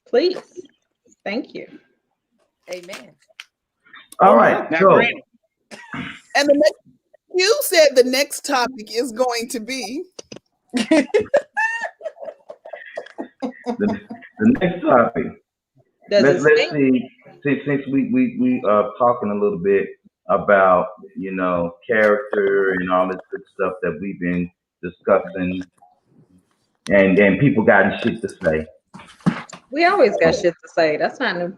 Please, thank you. Amen. All right. Now, so, and you said the next topic is going to be the next topic. Let's see. Since we talking a little bit about character and all this good stuff that we've been discussing, and people got shit to say. We always got shit to say. That's not new.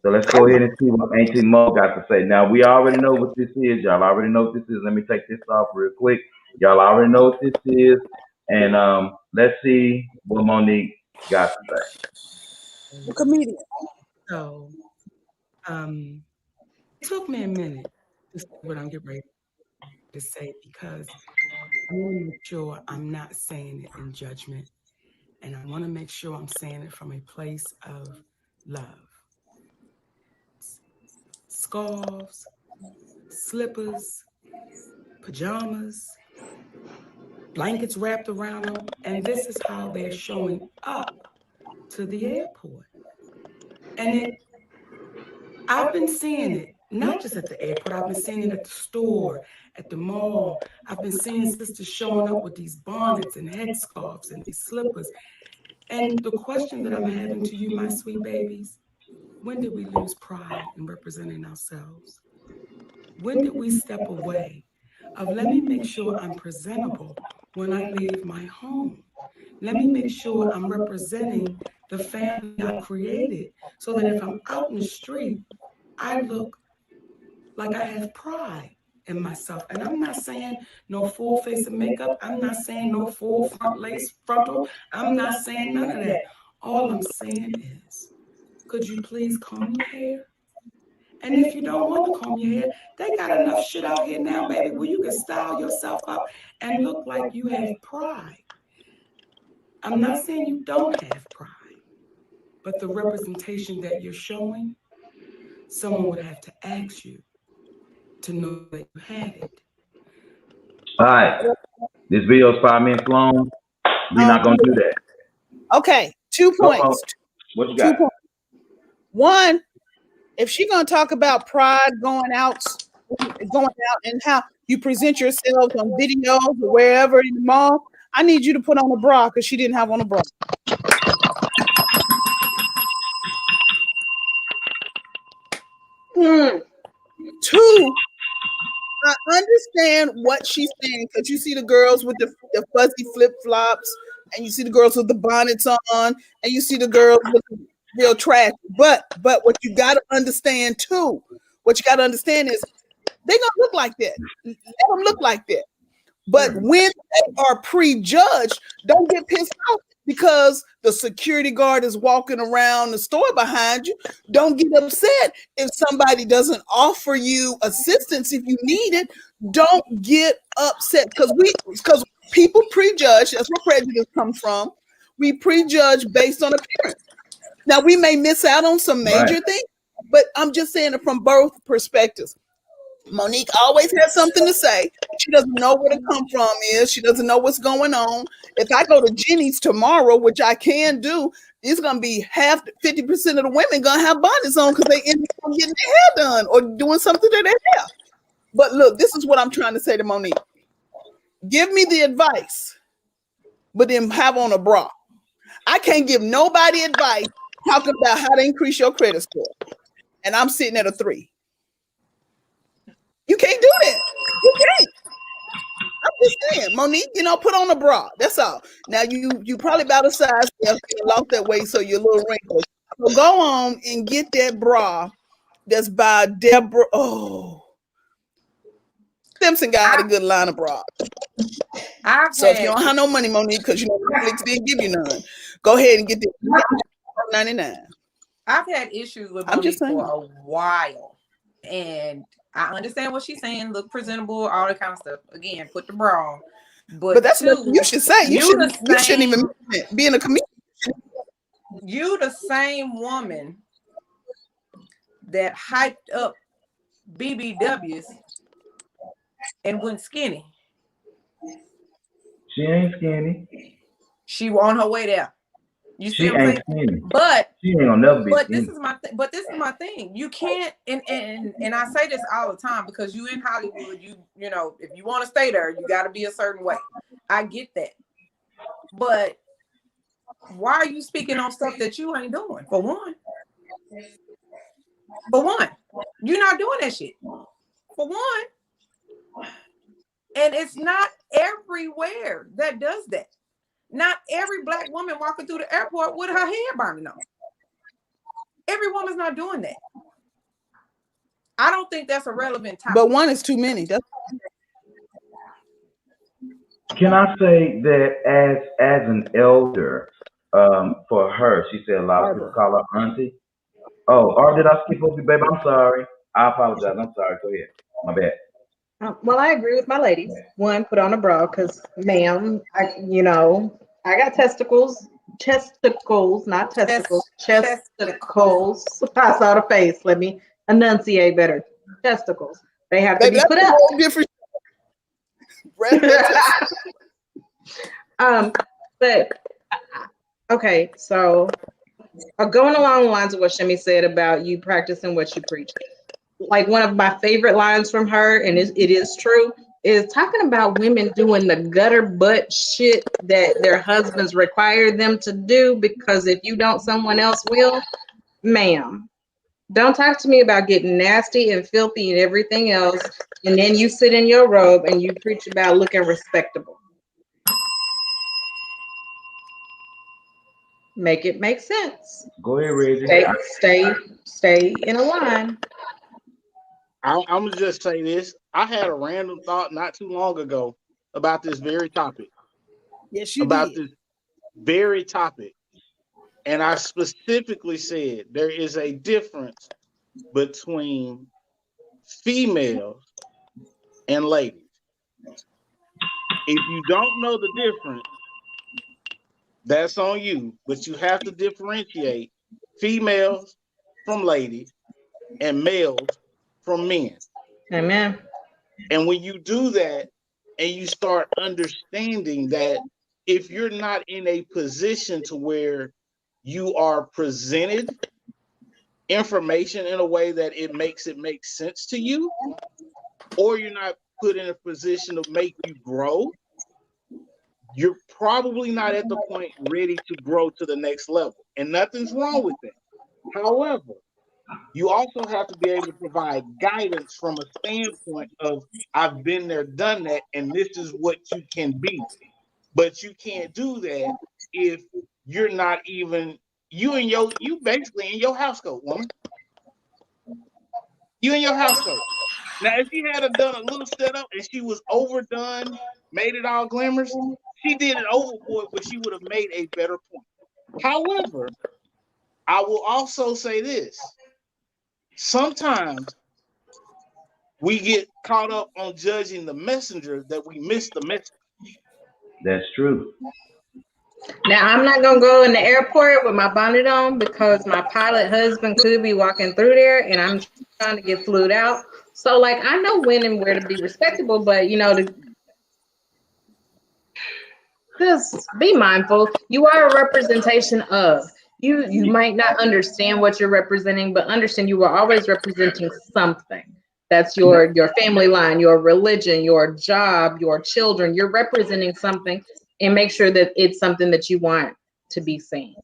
So let's go ahead and see what Auntie Mo got to say. Now, we already know what this is. Y'all already know what this is. Let me take this off real quick. Y'all already know what this is. And let's see what Monique got to say. Comedian. So, it took me a minute to say what I'm getting ready to say because I want to make sure I'm not saying it in judgment, and I want to make sure I'm saying it from a place of love. Scarves, slippers, pajamas, blankets wrapped around them, and this is how they're showing up to the airport. And I've been seeing it, not just at the airport, I've been seeing it at the store, at the mall. I've been seeing sisters showing up with these bonnets and headscarves and these slippers. And the question that I'm having to you, my sweet babies, when did we lose pride in representing ourselves? When did we step away of let me make sure I'm presentable when I leave my home? Let me make sure I'm representing the family I created so that if I'm out in the street, I look like I have pride in myself. And I'm not saying no full face of makeup. I'm not saying no full front lace frontal. I'm not saying none of that. All I'm saying is, could you please comb your hair? And if you don't want to comb your hair, they got enough shit out here now, baby, where you can style yourself up and look like you have pride. I'm not saying you don't have pride, but the representation that you're showing, someone would have to ask you to know that you had it. All right. This video is 5 minutes long. We're not going to do that. Okay, 2 points. What you got? 2 points. One, if she's gonna talk about pride going out and how you present yourselves on videos or wherever in the mall, I need you to put on a bra because she didn't have on a bra. Two, I understand what she's saying because you see the girls with the fuzzy flip-flops and you see the girls with the bonnets on and you see the girls with the real trash. But what you got to understand too, is they're gonna look like that. Let them look like that. But when they are prejudged, don't get pissed off because the security guard is walking around the store behind you. Don't get upset if somebody doesn't offer you assistance if you need it. Don't get upset because people prejudge. That's where prejudice comes from. We prejudge based on appearance. Now we may miss out on some major things, but I'm just saying it from both perspectives. Monique always has something to say. She doesn't know where to come from is. She doesn't know what's going on. If I go to Jenny's tomorrow, which I can do, it's going to be 50% of the women going to have bonnets on because they end up getting their hair done or doing something to their hair. But look, this is what I'm trying to say to Monique. Give me the advice, but then have on a bra. I can't give nobody advice talking about how to increase your credit score. And I'm sitting at a 3. You can't do that. You can't. I'm just saying, Monique, put on a bra. That's all. Now you probably about a size lost that weight, so you're a little wrinkled. So go on and get that bra that's by Deborah. Oh, Simpson got a good line of bras. So if you don't have no money, Monique, because Netflix didn't give you none, go ahead and get the $99. I've had issues with Monique for a while, and I understand what she's saying. Look presentable, all that kind of stuff. Again, put the bra on. But that's what you should say. You shouldn't even be in a comedian. You the same woman that hyped up BBWs and went skinny. She ain't skinny. She on her way there. You see she what I'm saying? Skinny. But she ain't gonna never be skinny. This is my thing. You can't, and I say this all the time because you in Hollywood, you know, if you want to stay there, you got to be a certain way. I get that, but why are you speaking on stuff that you ain't doing? For one, you're not doing that shit. For one, and it's not everywhere that does that. Not every Black woman walking through the airport with her hair burning on. Every woman's not doing that. I don't think that's a relevant topic. But one is too many. Can I say that as an elder, for her, she said a lot of people call her auntie. Oh, or did I skip over you, baby? I'm sorry. I apologize. I'm sorry. Go ahead. My bad. Well, I agree with my ladies. One, put on a bra because, ma'am, I got testicles, not testicles, chesticles. I saw the face. Let me enunciate better. Testicles. They have to Baby, be that's put a up. whole different. But okay, so going along the lines of what Shimmy said about you practicing what you preach. Like one of my favorite lines from her, and it is true, is talking about women doing the gutter butt shit that their husbands require them to do because if you don't, someone else will. Ma'am, don't talk to me about getting nasty and filthy and everything else, and then you sit in your robe and you preach about looking respectable. Make it make sense. Go ahead, Reggie. Stay in a line. I'm gonna just say this. I had a random thought not too long ago about this very topic. Yes, you about did. this very topic. And I specifically said there is a difference between females and ladies. If you don't know the difference, that's on you. But you have to differentiate females from ladies and males from men. Amen. And when you do that and you start understanding that if you're not in a position to where you are presented information in a way that it makes sense to you, or you're not put in a position to make you grow, you're probably not at the point ready to grow to the next level. And nothing's wrong with that. However, you also have to be able to provide guidance from a standpoint of I've been there, done that, and this is what you can be. But you can't do that if you're not even you basically in your house coat, woman. You in your house coat. Now, if she had done a little setup and she was overdone, made it all glamorous, she did it overboard, but she would have made a better point. However, I will also say this. Sometimes we get caught up on judging the messenger that we miss the message. That's true. Now, I'm not going to go in the airport with my bonnet on because my pilot husband could be walking through there and I'm trying to get flued out. So, like, I know when and where to be respectable, but, just be mindful. You are a representation of. You might not understand what you're representing, but understand you are always representing something. That's your family line, your religion, your job, your children. You're representing something, and make sure that it's something that you want to be seen.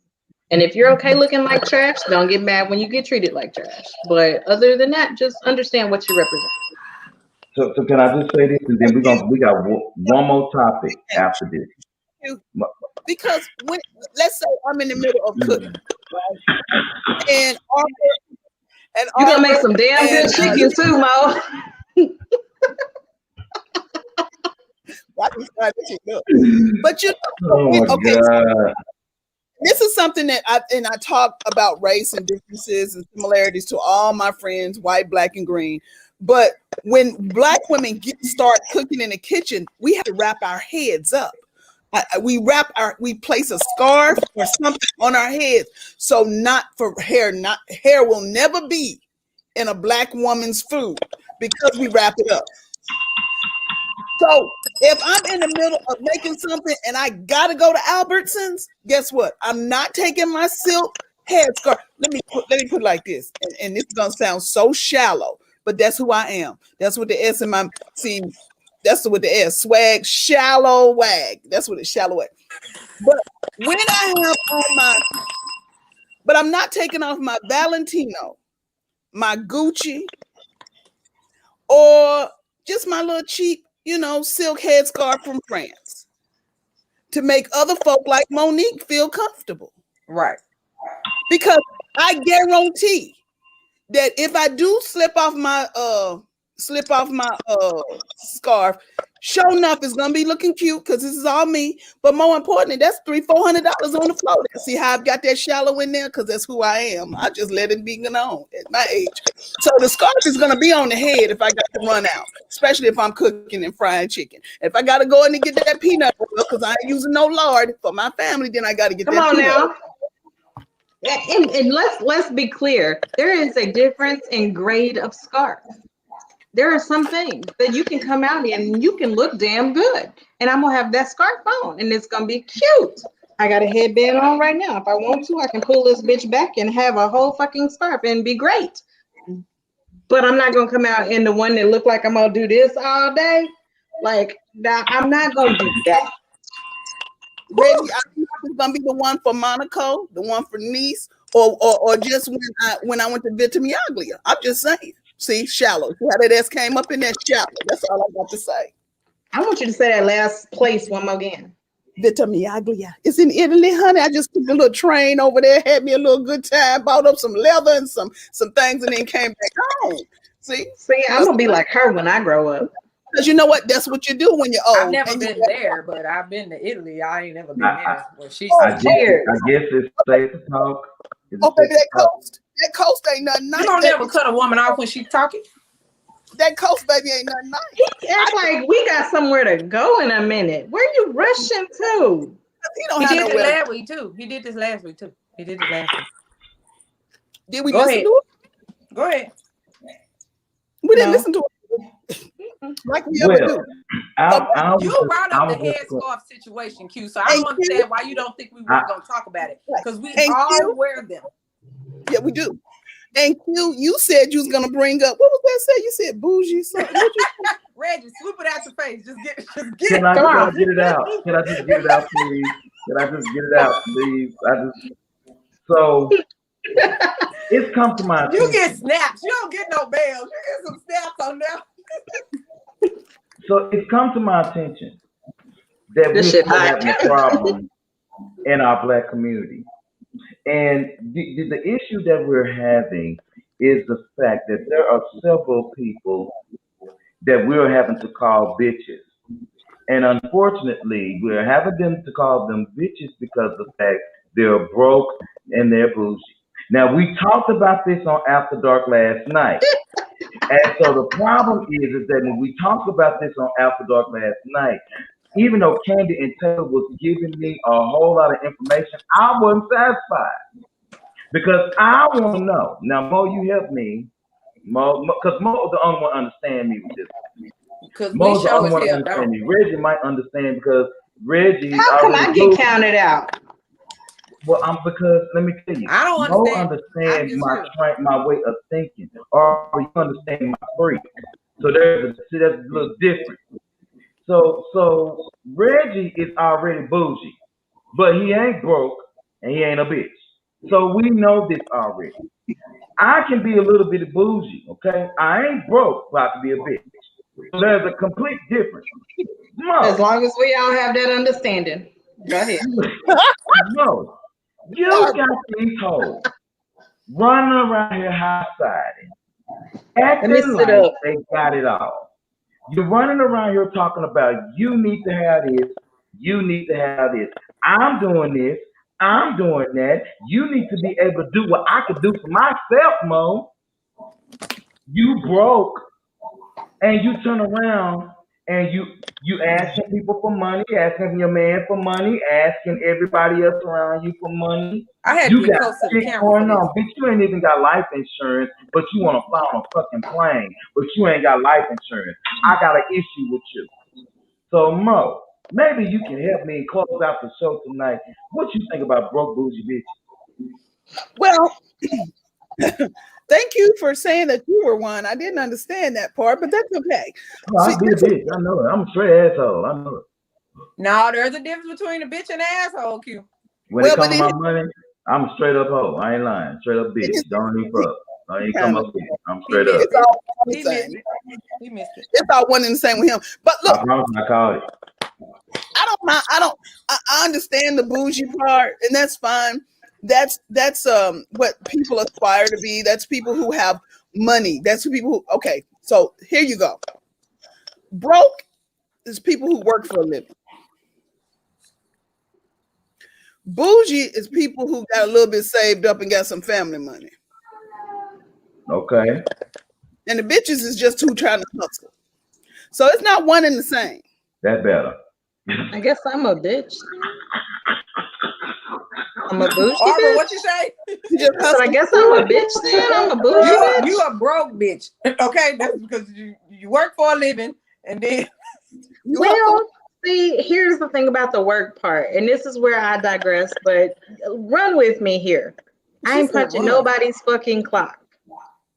And if you're okay looking like trash, don't get mad when you get treated like trash. But other than that, just understand what you represent. So can I just say this, and then we got one more topic after this. Because when, let's say I'm in the middle of cooking, right? And you're gonna make some damn good chicken too, Mo. But okay. So this is something that I talk about race and differences and similarities to all my friends, white, black, and green. But when black women start cooking in the kitchen, we have to wrap our heads up. We place a scarf or something on our heads. So not for hair, hair will never be in a black woman's food because we wrap it up. So if I'm in the middle of making something and I gotta go to Albertsons, guess what? I'm not taking my silk headscarf. Let me put it like this, and this is gonna sound so shallow, but that's who I am. That's what the S in my that's what the S swag, shallow wag. That's what it's shallow wag. But when I have on but I'm not taking off my Valentino, my Gucci, or just my little cheap, silk headscarf from France to make other folk like Monique feel comfortable. Right. Because I guarantee that if I do slip off my scarf, Sure enough, it's gonna be looking cute because this is all me. But more importantly, that's $300-400 on the floor. See how I've got that shallow in there? Because that's who I am. I just let it be known at my age. So the scarf is gonna be on the head if I got to run out, especially if I'm cooking and frying chicken. If I gotta go in and get that peanut oil because I ain't using no lard for my family, then I gotta get that peanut oil. And let's be clear. There is a difference in grade of scarf. There are some things that you can come out in and you can look damn good. And I'm gonna have that scarf on and it's gonna be cute. I got a headband on right now. If I want to, I can pull this bitch back and have a whole fucking scarf and be great. But I'm not gonna come out in the one that look like I'm gonna do this all day. Like that, I'm not gonna do that. Reggie, I don't know if it's gonna be the one for Monaco, the one for Nice, or just when I went to Vita Miaglia. I'm just saying. See, shallow. See how that S came up in that shallow. That's all I got to say. I want you to say that last place one more again. Vita Miaglia. It's in Italy, honey. I just took a little train over there, had me a little good time, bought up some leather and some things, and then came back home. See, I'm gonna be like her when I grow up. Because you know what? That's what you do when you're old. I've never been there, but I've been to Italy. I ain't never been there. Well, she's I guess it's safe to talk. Oh, baby, that coast ain't nothing nice. You don't ever cut a woman off when she's talking. That coast, baby, ain't nothing nice. It's like we got somewhere to go in a minute. Where you rushing to? He did this last week too. He did this last week too. Did we listen to it? Go ahead. We didn't listen to it. Like we ever do. You brought up the headscarf situation, Q. So I don't understand why you don't think we were going to talk about it. Because we all wear them. Yeah, we do. And Q, you said you was gonna bring up, what was that say? You said bougie something. Reggie, swoop it out your face. Just get Can I just get it out? Can I just get it out, please? Can I just get it out, please? So it's come to my attention. You get snaps. You don't get no bells. You get some snaps on there. So it's come to my attention that we're having a problem in our Black community. And the issue that we're having is the fact that there are several people that we're having to call bitches. And unfortunately, we're having them to call them bitches because of the fact they're broke and they're bougie. Now, we talked about this on After Dark last night. And so the problem is that when we talked about this on After Dark last night, even though Candy and Taylor was giving me a whole lot of information, I wasn't satisfied because I want to know. Now, Mo, you help me. Mo, because Mo is the only one understand me with this. Because Mo's the only one understand me. Reggie might understand because Reggie. How can I get counted out? Well, because let me tell you, I don't understand my way of thinking, or you understand my freak. So that's a little different. So Reggie is already bougie, but he ain't broke and he ain't a bitch. So we know this already. I can be a little bit bougie, okay? I ain't broke, but I can be a bitch. So there's a complete difference. No. As long as we all have that understanding. Go ahead. No. You got these hoes running around here high-siding, acting like they got it all. You're running around here talking about you need to have this, you need to have this. I'm doing this, I'm doing that. You need to be able to do what I could do for myself, Mo. You broke, and you turn around and you asking people for money, asking your man for money, asking everybody else around you for money. I had you to be got close to the shit camera. going on. Bitch, you ain't even got life insurance, but you want to fly on a fucking plane, but you ain't got life insurance. I got an issue with you. So Mo, maybe you can help me close out the show tonight. What you think about broke bougie bitches? Well, thank you for saying that you were one. I didn't understand that part, but that's okay. No, I be a bitch. I know it. I'm a straight asshole. I know it. No, there's a difference between a bitch and an asshole, Q. When it comes to my money, I'm a straight up hoe. I ain't lying. Straight up bitch. Don't even fuck. I ain't come up here. I'm straight up. He missed it. It's all one and the same with him. But look, I promise I called it. I understand the bougie part, and that's fine. That's what people aspire to be. That's people who have money. That's people who, okay, so here you go. Broke is people who work for a living. Bougie is people who got a little bit saved up and got some family money. Okay. And the bitches is just who trying to hustle. So it's not one and the same. That better. I guess I'm a bitch. I'm a bougie Barbara, bitch. what you say? So I guess I'm a bitch then. I'm a bougie bitch. You a broke bitch. Okay, that's because you work for a living and then Well, see, here's the thing about the work part, and this is where I digress, but run with me here. I ain't punching nobody's fucking clock.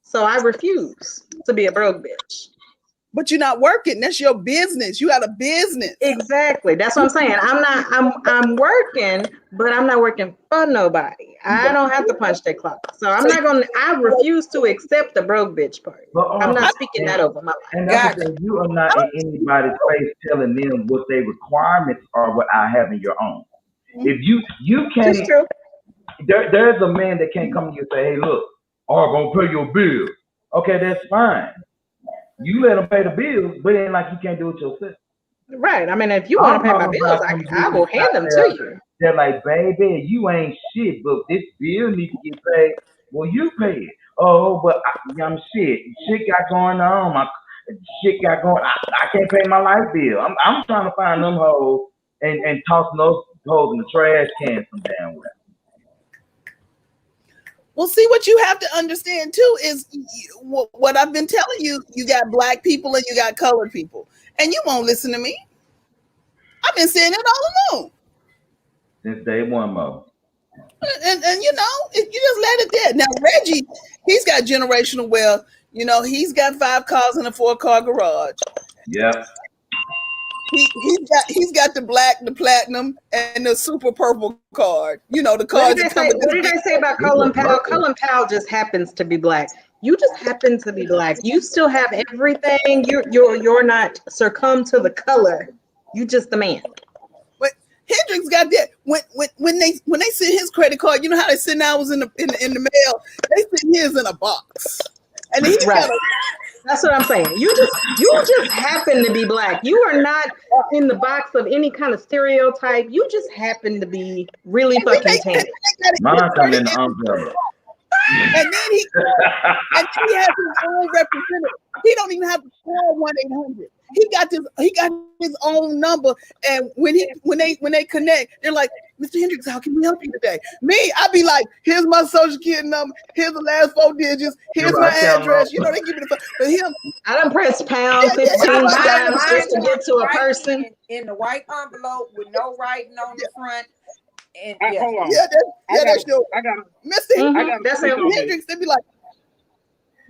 So I refuse to be a broke bitch. But you're not working. That's your business. You got a business. Exactly. That's what I'm saying. I'm working, but I'm not working for nobody. I don't have to punch that clock. So I refuse to accept the broke bitch part. I'm not speaking that over my life. And that's because you are not in anybody's face telling them what their requirements are without having your own. If you can't, there's a man that can't come to you and say, hey, look, I'm going to pay your bill. Okay, that's fine. You let them pay the bills, but it ain't like you can't do it yourself. Right. I mean, if you want to pay my bills, I will hand them to you. They're like, baby, you ain't shit, but this bill needs to get paid. Well, you pay it. Oh, but I'm shit. Shit got going on. I can't pay my light bill. I'm trying to find them hoes and tossing those hoes in the trash can some damn way. Well, see, what you have to understand too is what I've been telling you. You got black people and you got colored people, and you won't listen to me. I've been saying it all along. Since day one, Mo. And you know, you just let it there. Now Reggie, he's got generational wealth. You know, he's got 5 cars in a 4-car garage. Yeah. He's got the black, the platinum, and the super purple card. You know, the card. What did I say about Colin Powell? Colin Powell just happens to be black. You just happen to be black. You still have everything. You're not succumb to the color. You just the man. But Hendrix got that. When they send his credit card, you know how they send ours in the mail. They send his in a box, and he got a. That's what I'm saying. You just happen to be black. You are not in the box of any kind of stereotype. You just happen to be really fucking tan. Mine's coming in the umbrella. And then he has his own representative. He don't even have to call 1-800. He got his own number, and when they connect, they're like, Mr. Hendrix, how can we help you today? Me, I'd be like, here's my social security number, here's the last 4 digits, here's my address. You know, they give me the phone. But him, I done pressed pound 15 times just to get to a person. In the white envelope with no writing on the front. And hold on. That's your Mr. Hendrix. They'd be like,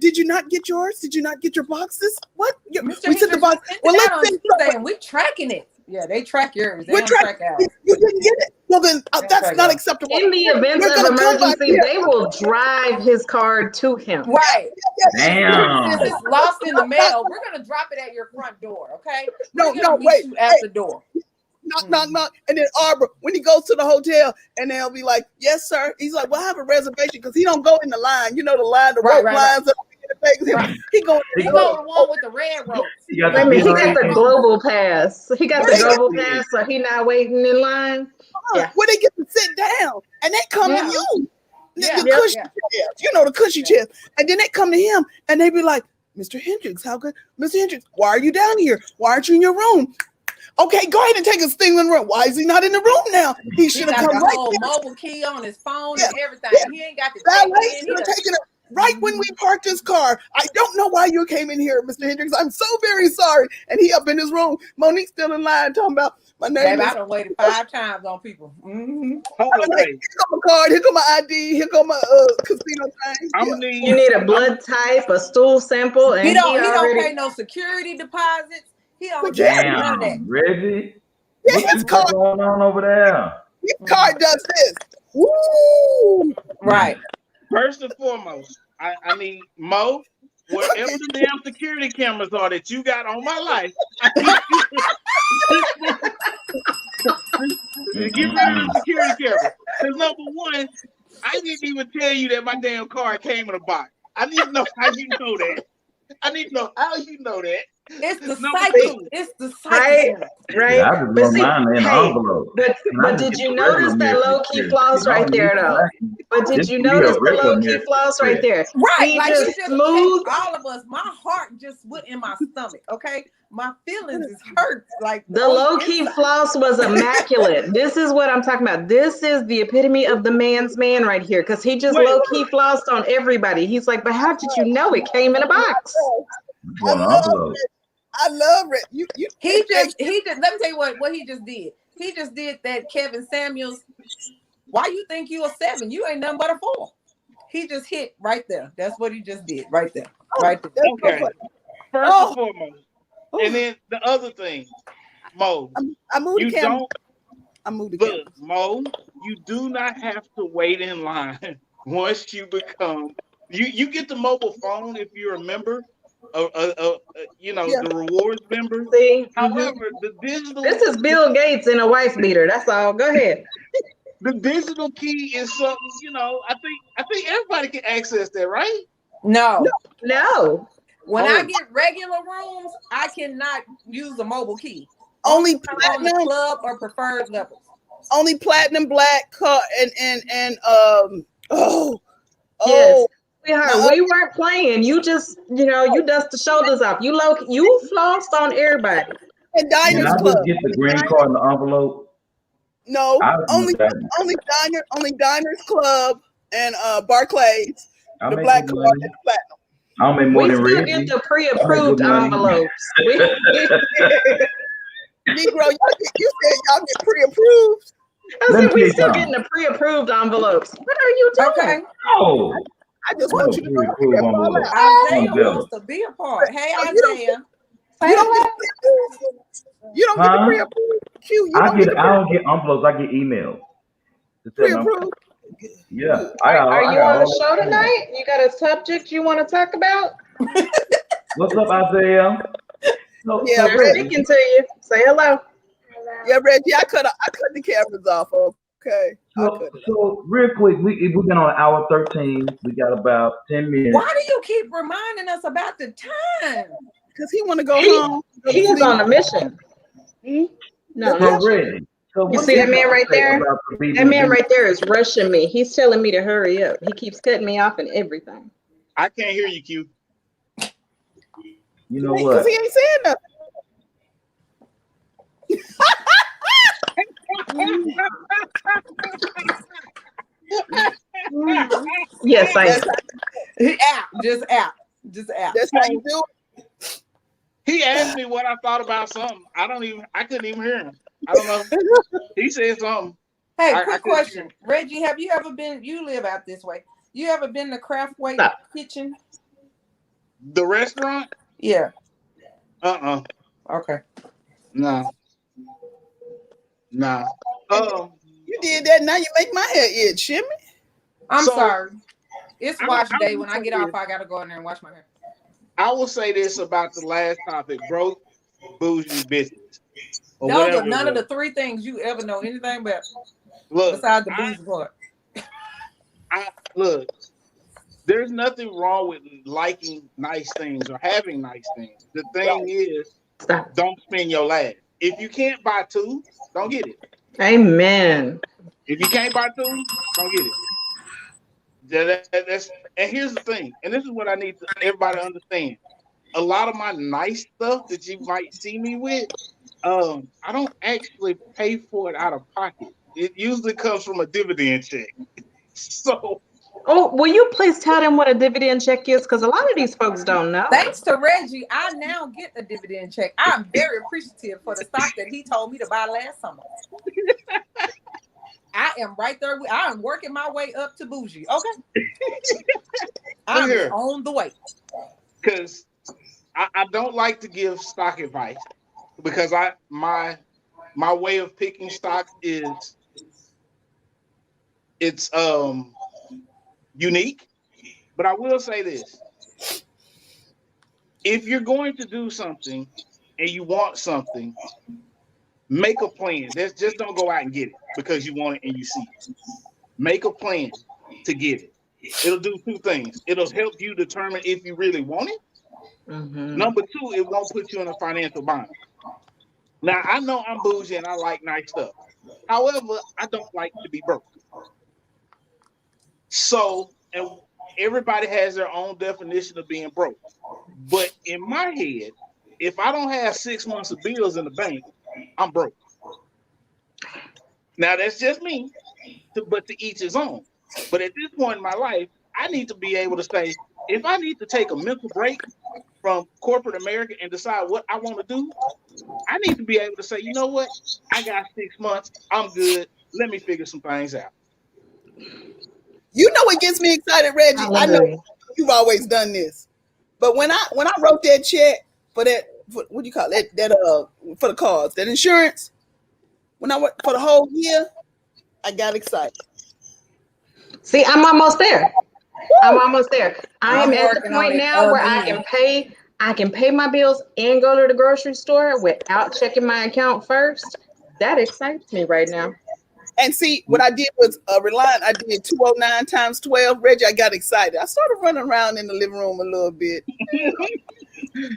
did you not get yours? Did you not get your boxes? What? We sent the box. Well, let's see. We're tracking it. Yeah, they track yours. They don't track ours. You didn't get it. Well, then that's not acceptable. In the event of emergency, they will drive his card to him. Right. Damn. Since it's lost in the mail, we're gonna drop it at your front door. Okay? No, wait. You at the door. Knock. And then Arbor, when he goes to the hotel, and they'll be like, "Yes, sir." He's like, "Well, I have a reservation," because he don't go in the line. You know, the line, the rope lines up. He go the one with the red rope. He got the global pass. He got the global pass, so he not waiting in line. Where they get to sit down, and they come to you. The cushy chairs, you know, the cushy chairs, and then they come to him, and they be like, "Mr. Hendrix, how good, Mr. Hendrix? Why are you down here? Why aren't you in your room?" Okay, go ahead and take his thing in the room. Why is he not in the room now? He should have come right. Whole mobile key on his phone and everything. He ain't got the taking it right when we parked his car. I don't know why you came in here, Mr. Hendrix. I'm so very sorry. And he up in his room. Monique's still in line talking about my name. Babe, I done waited 5 times on people. Here go my card. Here go my ID. Here go my casino thing. You need a blood type, a stool sample, and he don't pay no security deposits. He don't do none of that. Reggie, his card going on over there? His card does this. Woo! Right. First and foremost, I need Mo, wherever the damn security cameras are that you got on my life, get rid of the security camera. Because number one, I didn't even tell you that my damn card came in a box. I need to know how you know that. I need to know how you know that. It's the Number cycle. two. It's the cycle. Right, right. Yeah, I just But want see, mine in the hey, envelope. but And I just did get you the regular notice that American low key Express. floss You know, I right don't there need though? black. But did Just you give me a notice the regular low key American floss right Express. there? Right, He like just he just smooth. checked all of us. My heart just went in my stomach. Okay, my feelings is hurt. Like The on low the key inside. floss was immaculate. This is what I'm talking about. This is the epitome of the man's man right here, because he just Wait, low key flossed on everybody. He's like, but how did you know it came in a box? I I want an love envelope. it. I love it. You He just let me tell you what he just did. He just did that Kevin Samuels. Why you think you a 7? You ain't nothing but a 4. He just hit right there. That's what he just did right there. Right there. That's so okay. funny. First Oh. and foremost, and then the other thing, Mo, I moved you the camera. don't I moved the camera. look, Mo. You do not have to wait in line once you become. You get the mobile phone if you're a member, you know, Yeah. the rewards member. See, However, the digital this is Bill Gates in a wife beater. That's all. Go ahead. the digital key is something, you know. I think everybody can access that, right? No. No. When I Oh. get regular rooms, I cannot use a mobile key. Only I'm on the platinum, club or preferred levels. only platinum black car and oh Yes. oh Sweetheart, we weren't playing. You just, you dust the shoulders off. You flossed on everybody. and Can Diners I Club. just get the green card in the envelope? No, I don't only know that. only Diners Club and Barclays. I The make black good card money. and the platinum. I'll make more We than still Reggie. get the I make pre-approved good money. envelopes. Negro, you said y'all get pre-approved. I Let me said we tell you still something. getting the pre-approved envelopes. What are you doing? Okay. Oh, I just what want a you to know. pre-approved That's all envelope. I- Isaiah I'm jealous. wants to be a part. Hey, You don't- Isaiah. You don't get the pre-approved. You don't get the Huh? pre-approved. Q, you I don't get the don't get envelopes. I get emails. To tell me I'm- pre-approved. Yeah, Are you on the all show that. tonight? You got a subject you want to talk about? What's up, Isaiah? So, Yeah, They're Reggie, speaking to you. Say hello. Yeah, Reggie, I cut the cameras off. Okay. so real quick, we've been on hour 13. We got about 10 minutes. Why do you keep reminding us about the time? Because he want to go He- home. He's on a mission. No, So Reggie, You see that man right there? That That man right there is rushing me. He's telling me to hurry up. He keeps cutting me off and everything. I can't hear you, Q. You know Because what? he ain't saying nothing. Yes, I am. Just out. That's how you do it. He asked me what I thought about something. I couldn't even hear him. I don't know. He said something. Hey, I quick couldn't question. Reggie, have you ever been, you live out this way. You ever been to Craftway Stop. Kitchen? The restaurant? Yeah. Okay. No. You did that. Now you make my hair itch, shimmy. I'm So- sorry. It's wash I day. will When I say get off, this. I gotta go in there and wash my hair. I will say this about the last topic: broke, bougie bitches. Or Those whatever are none it of the was. 3 things you ever know anything about Look, besides the bougie part. look. There's nothing wrong with liking nice things or having nice things. The thing is, Stop. don't spend your last. If you can't buy 2, don't get it. Amen. If you can't buy 2, don't get it. And here's the thing, and this is what I need everybody to understand. A lot of my nice stuff that you might see me with, I don't actually pay for it out of pocket. It usually comes from a dividend check. So Oh, will you please tell them what a dividend check is? Because a lot of these folks don't know. Thanks to Reggie, I now get a dividend check. I'm very appreciative for the stock that he told me to buy last summer. I am right there. I am working my way up to bougie. Okay. I'm here. on the way. because I don't like to give stock advice because my way of picking stock is it's unique. But I will say this: if you're going to do something and you want something, make a plan. Just don't go out and get it because you want it and you see it. Make a plan to get it. It'll do 2 things. It'll help you determine if you really want it, Number two, it won't put you in a financial bind. Now, I know I'm bougie and I like nice stuff. However, I don't like to be broke. So, and everybody has their own definition of being broke. But in my head, if I don't have 6 months of bills in the bank, I'm broke. Now, that's just me, but to each his own. But at this point in my life, I need to be able to say, if I need to take a mental break from corporate America and decide what I want to do, I need to be able to say, you know what? I got 6 months. I'm good. Let me figure some things out. You know what gets me excited, Reggie? I know you've always done this, but when I wrote that check for that, what do you call it? That for the cars, that insurance. When I went for the whole year, I got excited. See, I'm almost there. I'm almost there. I am at the point now where I can pay my bills and go to the grocery store without checking my account first. That excites me right now. And see, what I did was Reliant. I did 209 times 12. Reggie, I got excited. I started running around in the living room a little bit.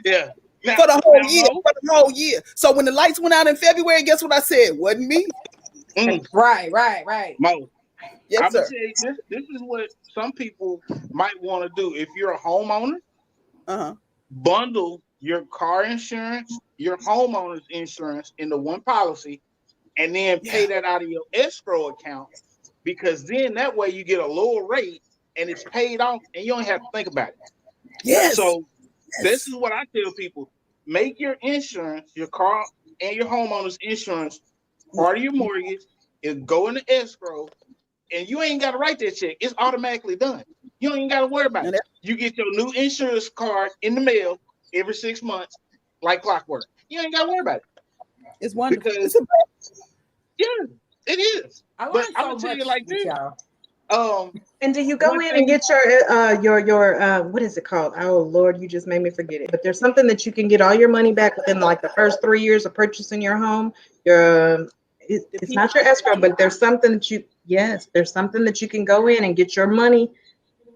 Yeah. Now, for the whole year. For the whole year. So when the lights went out in February, guess what I said? Wasn't me. Right. Mo. Yes, I'm sir. gonna tell you, this is what some people might want to do. If you're a homeowner, bundle your car insurance, your homeowner's insurance into one policy, and then pay that out of your escrow account, because then that way you get a lower rate and it's paid off and you don't have to think about it. Yes. So this is what I tell people: make your insurance, your car and your homeowner's insurance, part of your mortgage. It go into escrow. And you ain't got to write that check. It's automatically done. You don't even got to worry about it. You get your new insurance card in the mail every 6 months, like clockwork. You ain't got to worry about it. It's wonderful. Because, yeah, it is. But I'm going to tell you like this. And do you go in and get your what is it called? Oh Lord, you just made me forget it. But there's something that you can get all your money back within like the first 3 years of purchasing your home. It's not your escrow, but there's something that there's something that you can go in and get your money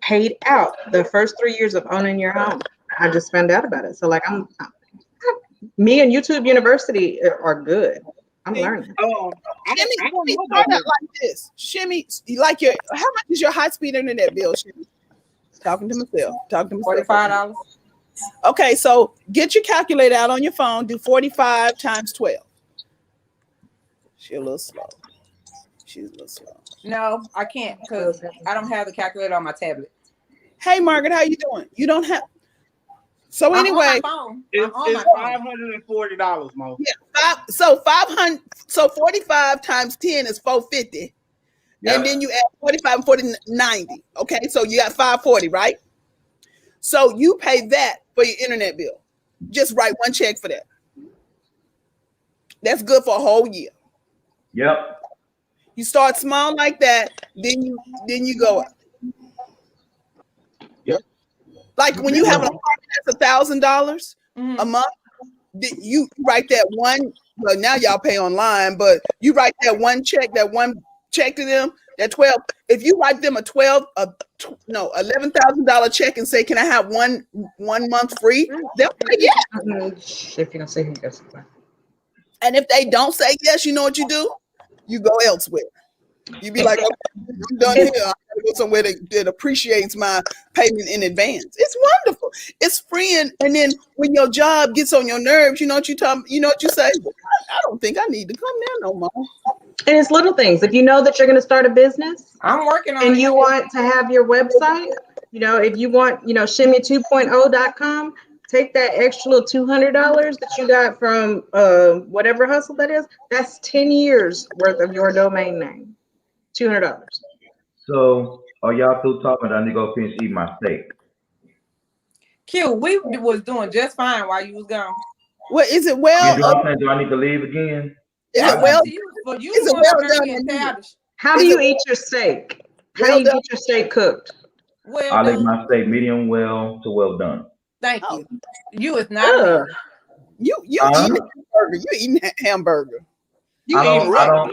paid out the first 3 years of owning your home. I just found out about it. So like me and YouTube University are good. I'm learning. Shimmy, start out like this. Shimmy, like how much is your high-speed internet bill, Shimmy? Talking to myself. $45. Okay, so get your calculator out on your phone. Do 45 times 12. She's a little slow. No, I can't because I don't have the calculator on my tablet. Hey, Margaret, how you doing? You don't have. So anyway, it's $540, Mo. Yeah, so 500. So 45 times 10 is 450, and then you add 45 and 40, 90. Okay, so you got 540, right? So you pay that for your internet bill. Just write one check for that. That's good for a whole year. Yep. You start small like that, then you go up. Yep. Like when you have an apartment that's $1,000 a month, you write that one. Well, now y'all pay online, but you write that one check to them. That 12. If you write them $11,000 check and say, "Can I have one month free?" They'll say yes. If you don't say yes. And if they don't say yes, you know what you do? You go elsewhere. You be like, okay, I'm done here. I gotta go somewhere that appreciates my payment in advance. It's wonderful. It's freeing. And then when your job gets on your nerves, you know what you say? I don't think I need to come there no more. And it's little things. If you know that you're going to start a business, I'm working on it. And you want to have your website, if you want, shimmy2.0.com, take that extra little $200 that you got from whatever hustle that is. That's 10 years worth of your domain name. $200. So are y'all through talking? I need to go finish eating my steak. Q, we was doing just fine while you was gone. Well, is it well? Do I need to leave again? Is it well? Is it well done? How do you eat your steak? How do you get your steak cooked? Well I'll eat my steak medium well to well done. Thank you. You is not. You eating hamburger. You eating hamburger.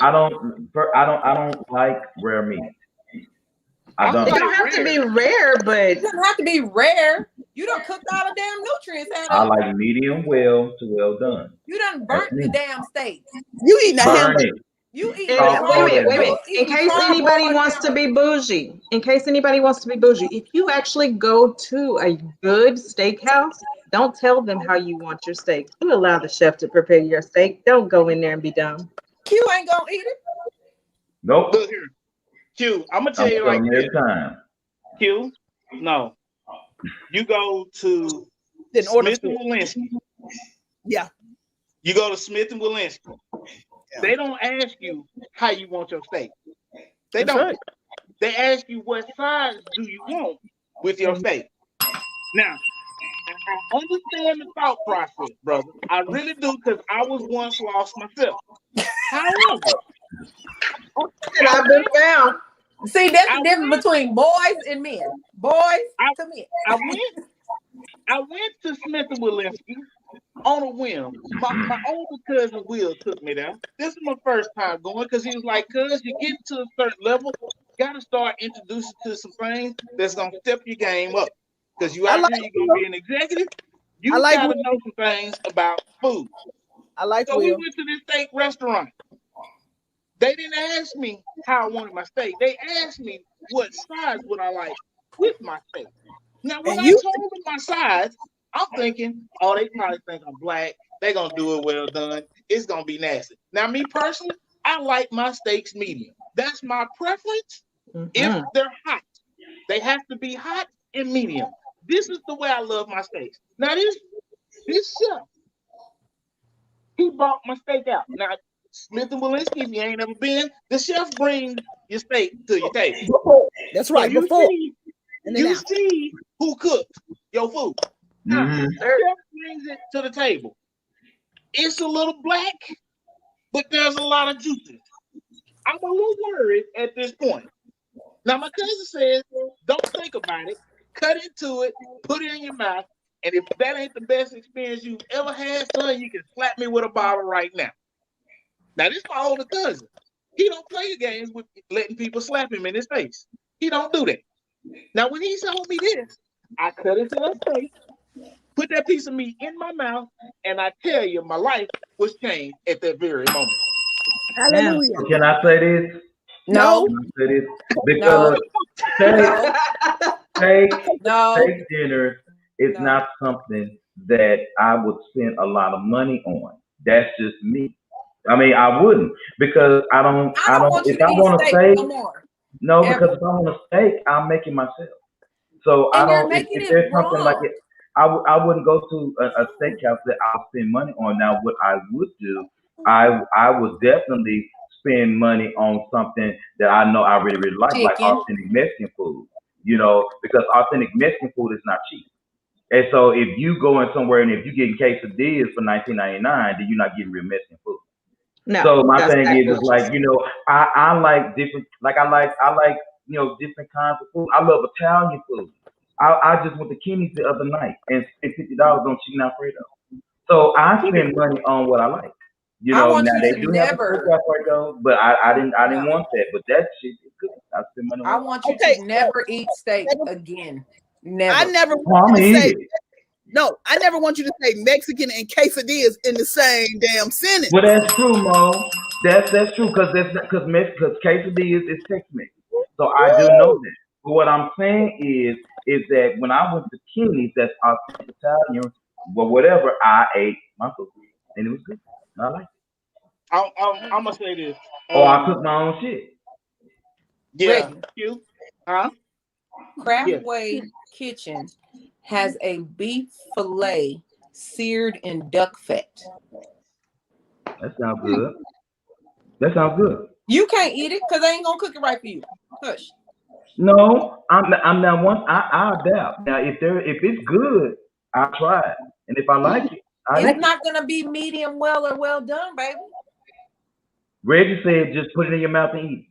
I don't like rare meat. I I'm don't. It like don't have to be rare. rare, but It doesn't have to be rare. You done cooked all the damn nutrients out I of it. like medium well to well done. You done That's burnt the me. damn steak. You eating a Burn hamburger. it. You eating Salt, and wait a pepper, minute, and wait a minute. salt. In case anybody wants to be bougie, if you actually go to a good steakhouse, don't tell them how you want your steak. You allow the chef to prepare your steak. Don't go in there and be dumb. Q ain't gonna eat it. Nope. Look here, Q. I'm gonna tell I'm you like telling you this, every time. Q. No, you go to Then order Smith and food. Walensky. Yeah. You go to Smith and Walensky. They don't ask you how you want your steak. They That's don't. right. They ask you what size do you want with your steak. Now, I understand the thought process, brother. I really do, because I was once lost myself. However, And I've been found. See, that's I the difference between boys and men. Boys to men. I went to Smith and Walensky on a whim. My older cousin Will took me there. This is my first time going, because he was like, "Cuz, you get to a certain level, you gotta start introducing to some things that's gonna step your game up. Because you I out like here, you're gonna be an executive. You I like gotta Will. know some things about food." I like So we Will. went to this steak restaurant. They didn't ask me how I wanted my steak. They asked me what size would I like with my steak. Now, when And I you told them my size, I'm thinking, oh, they probably think I'm black. They're going to do it well done. It's going to be nasty. Now, me personally, I like my steaks medium. That's my preference. If they're hot, they have to be hot and medium. This is the way I love my steaks. Now, this chef, he brought my steak out. Now, Smith and Walensky, if you ain't never been, the chef brings your steak to your table. That's So right. you Before see, and then you after. see who cooked your food. Mhm. The chef brings it to the table. It's a little black, but there's a lot of juices. I'm a little worried at this point. Now, my cousin says, don't think about it. Cut into it, put it in your mouth, and if that ain't the best experience you've ever had, son, you can slap me with a bottle right now. Now, this is my older cousin. He don't play games with letting people slap him in his face. He don't do that. Now, when he told me this, I cut into that steak, put that piece of meat in my mouth, and I tell you, my life was changed at that very moment. Hallelujah. Can I say this? No. Can I say this? Because steak dinner is not something that I would spend a lot of money on. That's just me. I mean, I wouldn't, because I don't want you if to I eat want a steak steak, no more. no, Ever. because if I want a steak, I'll make it myself. So And I you're don't, making if it there's something like wrong. it, I wouldn't go to a steakhouse that I'll spend money on. Now, what I would do, I would definitely spend money on something that I know I really, really like Chicken. authentic Mexican food, because authentic Mexican food is not cheap. And so if you go in somewhere and if you getting quesadillas for $19.99, then you're not getting real Mexican food. No, So my that's thing exactly is what like, I like different, like I like different kinds of food. I love Italian food. I just went to Kenny's the other night and spent $50 on chicken Alfredo. So I spend money on what I like. I want Now you they to do have a never. steak Alfredo, but I didn't No. want that. But that shit is good. I spend money on I what want you Okay, to never eat steak again. Never. I never I'm want gonna you to eat say it. no. I never want you to say Mexican and quesadillas in the same damn sentence. Well, that's true, Mo. That's true, because quesadillas is Tex-Mex. So I do know that. But what I'm saying is that when I went to Kenny's, that's authentic Italian, but whatever, I ate my food and it was good. I like it. I'm gonna say this. Or I cook my own shit. Yeah, Reggie. you, huh? Craftway Kitchen has a beef fillet seared in duck fat. That sounds good. That sounds good. You can't eat it because they ain't gonna cook it right for you. Hush. No, I'm not one. I adapt. Now, if it's good, I'll try it, and if I like it, It's not gonna be medium well or well done, baby. Reggie said, just put it in your mouth and eat.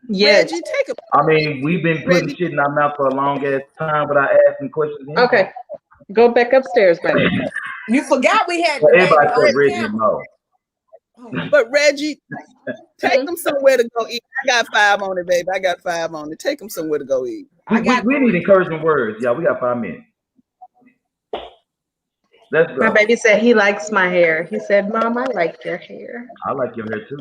Yes. Reggie, take a I mean, we've been putting Reggie. shit in our mouth for a long ass time without asking questions. Okay. Go back upstairs, baby. You forgot we had Well, the baby everybody said on Reggie camera. and Mo. But Reggie, take them somewhere to go eat. I got 5 on it, baby. I got 5 on it. Take them somewhere to go eat. We need encouraging words. Yeah, we got 5 minutes. Let's go. My baby said he likes my hair. He said, Mom, I like your hair. I like your hair too.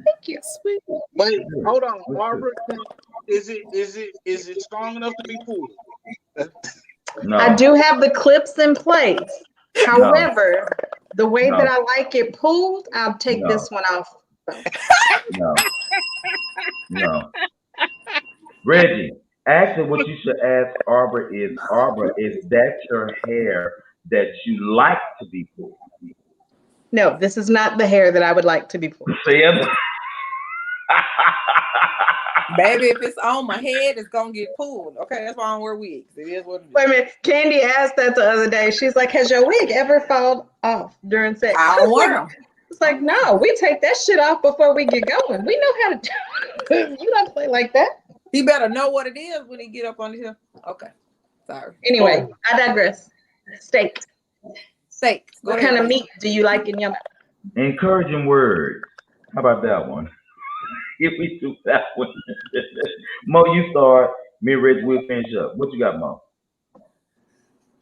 Thank you, sweet. Wait, hold on, Barbara. Is it strong enough to be pulled? No. I do have the clips in place. However, the way that I like it pulled, I'll take this one off. No. Reggie, actually what you should ask Arbor, is that your hair that you like to be pulled? No, this is not the hair that I would like to be pulled. Baby, if it's on my head, it's gonna get pulled. Okay, that's why I don't wear wigs. It is what it is. Wait a minute. Candy asked that the other day. She's like, has your wig ever fallen off during sex? I don't wear them. It's like, no, we take that shit off before we get going. We know how to do it. You don't play like that. He better know what it is when he get up on the hill. Okay, sorry. Anyway, I digress. Steak. Go What ahead. kind of meat do you like in your mouth? Encouraging words. How about that one? If we do that one. Mo, you start. Me and Rich will finish up. What you got, Mo?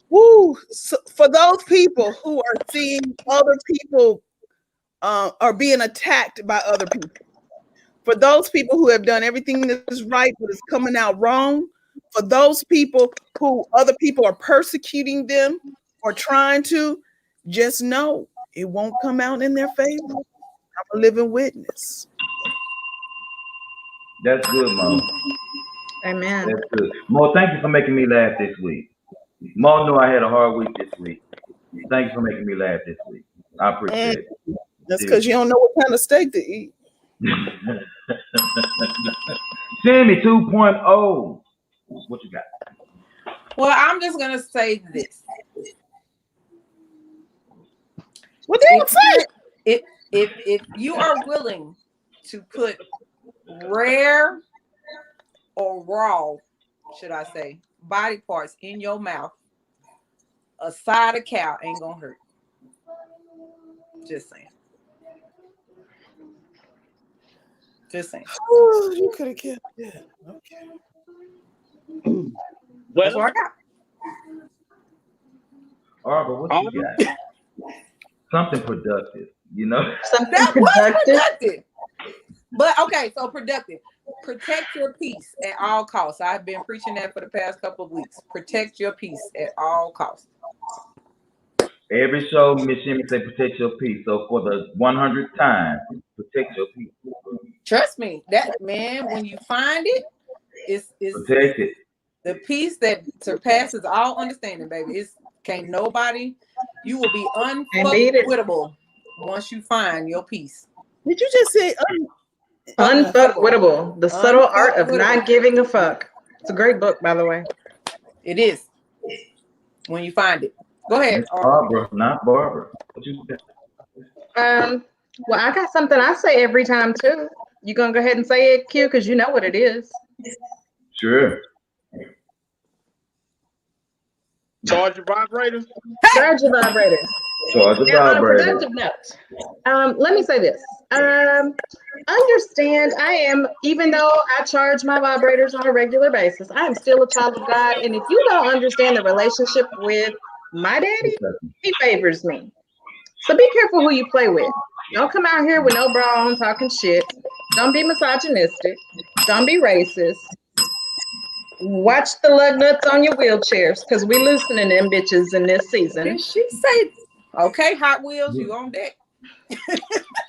Woo! So for those people who are seeing other people are being attacked by other people, for those people who have done everything that is right but is coming out wrong, for those people who other people are persecuting them or trying to, just know it won't come out in their favor. I'm a living witness. That's good, Mo. Amen. That's good. Mo, thank you for making me laugh this week. Mo knew I had a hard week this week. Thank you for making me laugh this week. I appreciate it. That's because you don't know what kind of steak to eat. Sammy 2.0. What you got? Well, I'm just gonna say this. What did you say? If you are willing to put rare or raw, should I say, body parts in your mouth, a side of cow ain't gonna hurt. Just saying. Just saying. Oh, you could have kept that. Okay. That's what I got. Arbor, what you got? Something productive, you know? Something That was productive. productive. But okay, so productive. Protect your peace at all costs. I've been preaching that for the past couple of weeks. Protect your peace at all costs. Every show, Miss Shimmy say protect your peace. So for the 100th time, protect your peace. Trust me, that man, when you find it, it's Protect it. the peace that surpasses all understanding, baby. It's can't nobody. You will be unfuckwittable once you find your peace. Did you just say Unfuckwittable. The subtle art of not giving a fuck. It's a great book, by the way. It is. When you find it. Go ahead. Barbara, not Barbara. What you got? Well, I got something I say every time too. You gonna go ahead and say it, Q, because you know what it is. Sure. Charge your vibrators. Charge your vibrators. Charge the Now, on a vibrator. productive note, let me say this. Understand, even though I charge my vibrators on a regular basis, I am still a child of God. And if you don't understand the relationship with my daddy, he favors me. So be careful who you play with. Don't come out here with no bra on talking shit. Don't be misogynistic. Don't be racist. Watch the lug nuts on your wheelchairs, because we loosening them bitches in this season. Did she say, okay, Hot Wheels, you on deck?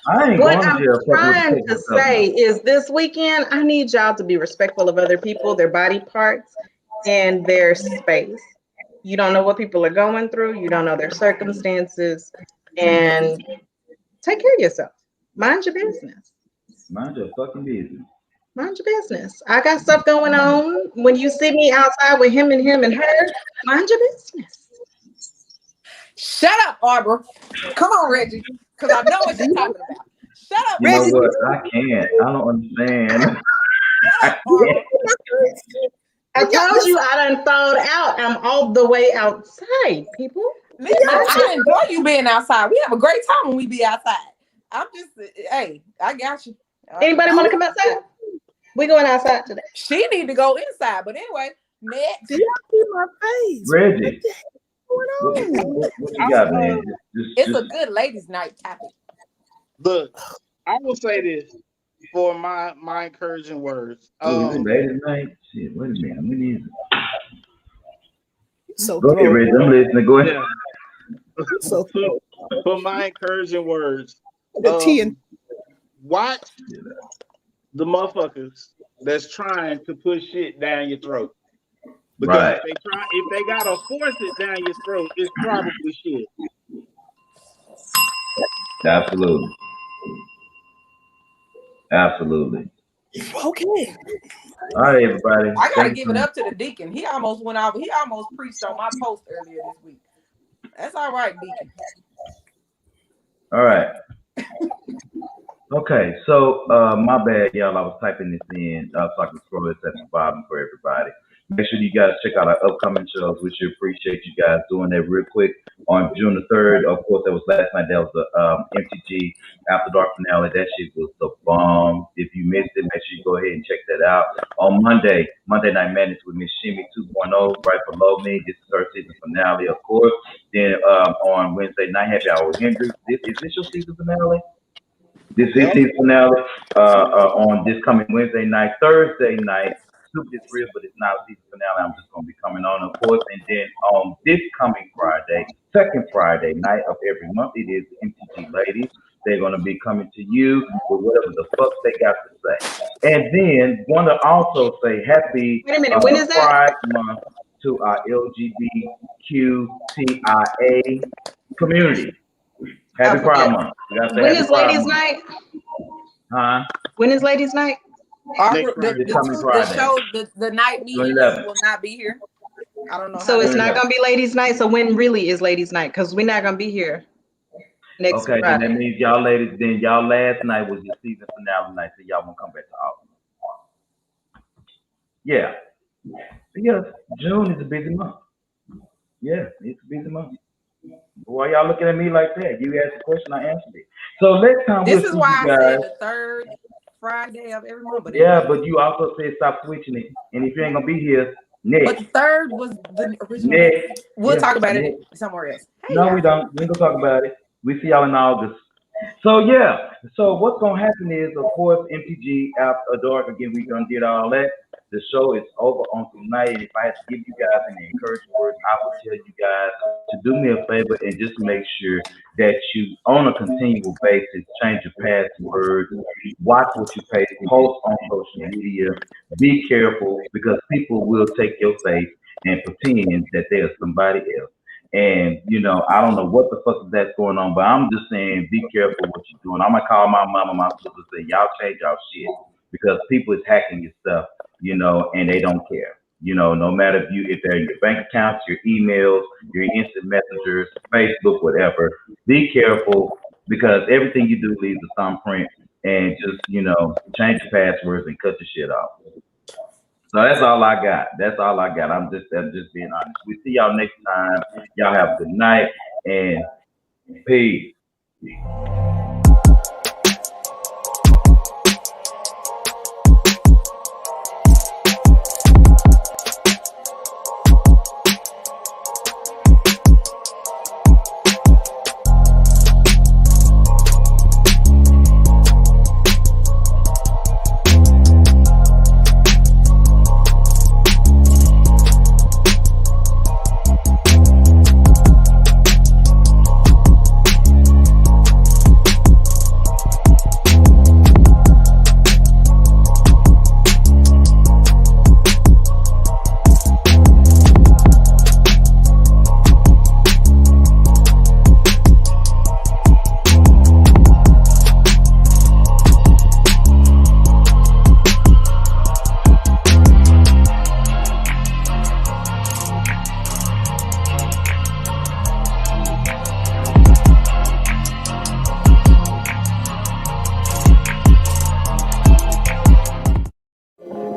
I ain't What going I'm to jail. trying to say is this weekend, I need y'all to be respectful of other people, their body parts, and their space. You don't know what people are going through. You don't know their circumstances. And take care of yourself. Mind your business. Mind your fucking business. Mind your business. I got stuff going on. When you see me outside with him and her, mind your business. Shut up, Arbor. Come on, Reggie, because I know what you're talking about. Shut up, You know Reggie. what? I can't. I don't understand. Shut up, Arbor. I told you I done thawed out. I'm all the way outside, people. Listen, I enjoy you being outside. We have a great time when we be outside. I'm just, hey, I got you. Anybody want to come outside? We going outside today. She need to go inside, but anyway, next. Did y'all see my face? Reggie, What's going on? what you got, man? It's a good ladies' night topic. Look, I will say this for my encouraging words. Ladies' night. Shit, wait a minute. How many is it? So Go ahead, Reggie. I'm listening. Go ahead. Yeah. So For my encouraging words, the tea and watch the motherfuckers that's trying to push shit down your throat. Because Right. if they gotta force it down your throat, it's probably shit. Absolutely. Absolutely. okay. All right, everybody. I gotta Thank give you. it up to the deacon. He almost went out. He almost preached on my post earlier this week. That's all right, deacon. All right. Okay, so my bad, y'all. I was typing this in so I can scroll this at the bottom for everybody. Make sure you guys check out our upcoming shows. We should appreciate you guys doing that real quick. On June the 3rd, of course, that was last night. That was the MTG After Dark finale. That shit was the bomb. If you missed it, make sure you go ahead and check that out. On Monday Night Madness with Miss Shimmy 2.0, right below me. This is her season finale, of course. Then on Wednesday night, Happy Hour with Hendry. Is this your season finale? This is season finale on this coming Wednesday night. Thursday night, Super is real, but it's not a season finale. I'm just going to be coming on, of course. And then on this coming Friday, second Friday night of every month, it is the MTG Ladies. They're going to be coming to you with whatever the fuck they got to say. And then want to also say happy Wait a minute, when is that? Pride Month to our LGBTQTIA community. Happy Pride Month. When is Ladies' Night? Huh? When is Ladies' Night? Friday. Show, the night meeting 11. will not be here. I don't know. So it's not going to be Ladies' Night. So when really is Ladies' Night? Because we're not going to be here next Okay, Friday. then that means y'all ladies, then y'all last night was your season finale night, so y'all won't come back to August. Yeah. Yeah, June is a busy month. Yeah, it's a busy month. Why y'all looking at me like that? You asked a question, I answered it. So next time This we'll is see why you I guys. said the third Friday of every month. But Yeah, anyway. but you also said stop switching it. And if you ain't gonna be here, next. But the third was the original. Next. We'll Yeah, talk about next. it somewhere else. Hey, No, y'all. we don't. We ain't gonna talk about it. We see y'all in August. So yeah. So what's gonna happen is, of course, MTG After Dark again. We done did all that. The show is over on tonight. And if I had to give you guys any encouraging words, I would tell you guys to do me a favor and just make sure that you, on a continual basis, change your passwords, watch what you post on social media. Be careful because people will take your face and pretend that they're somebody else. And, you know, I don't know what the fuck is that's going on, but I'm just saying, be careful what you're doing. I'm going to call my mama, my sister, say, y'all change y'all shit because people is hacking your stuff, you know, and they don't care. You know, no matter if they're your bank accounts, your emails, your instant messengers, Facebook, whatever, be careful because everything you do leaves a thumbprint and just, you know, change your passwords and cut your shit off. So that's all I got. That's all I got. I'm just being honest. We see y'all next time. Y'all have a good night and peace.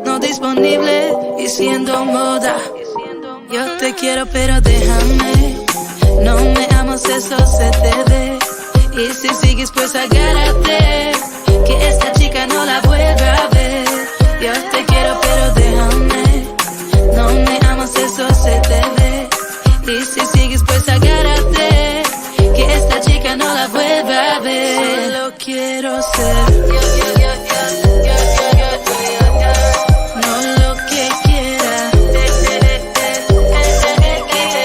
No disponible y siendo moda. Yo te quiero pero déjame. No me amas, eso se te ve. Y si sigues pues agárrate, que esta chica no la vuelva a ver. Yo te quiero pero déjame, no me amas, eso se te ve. Y si sigues pues agárrate, que esta chica no la vuelva a ver. Solo quiero ser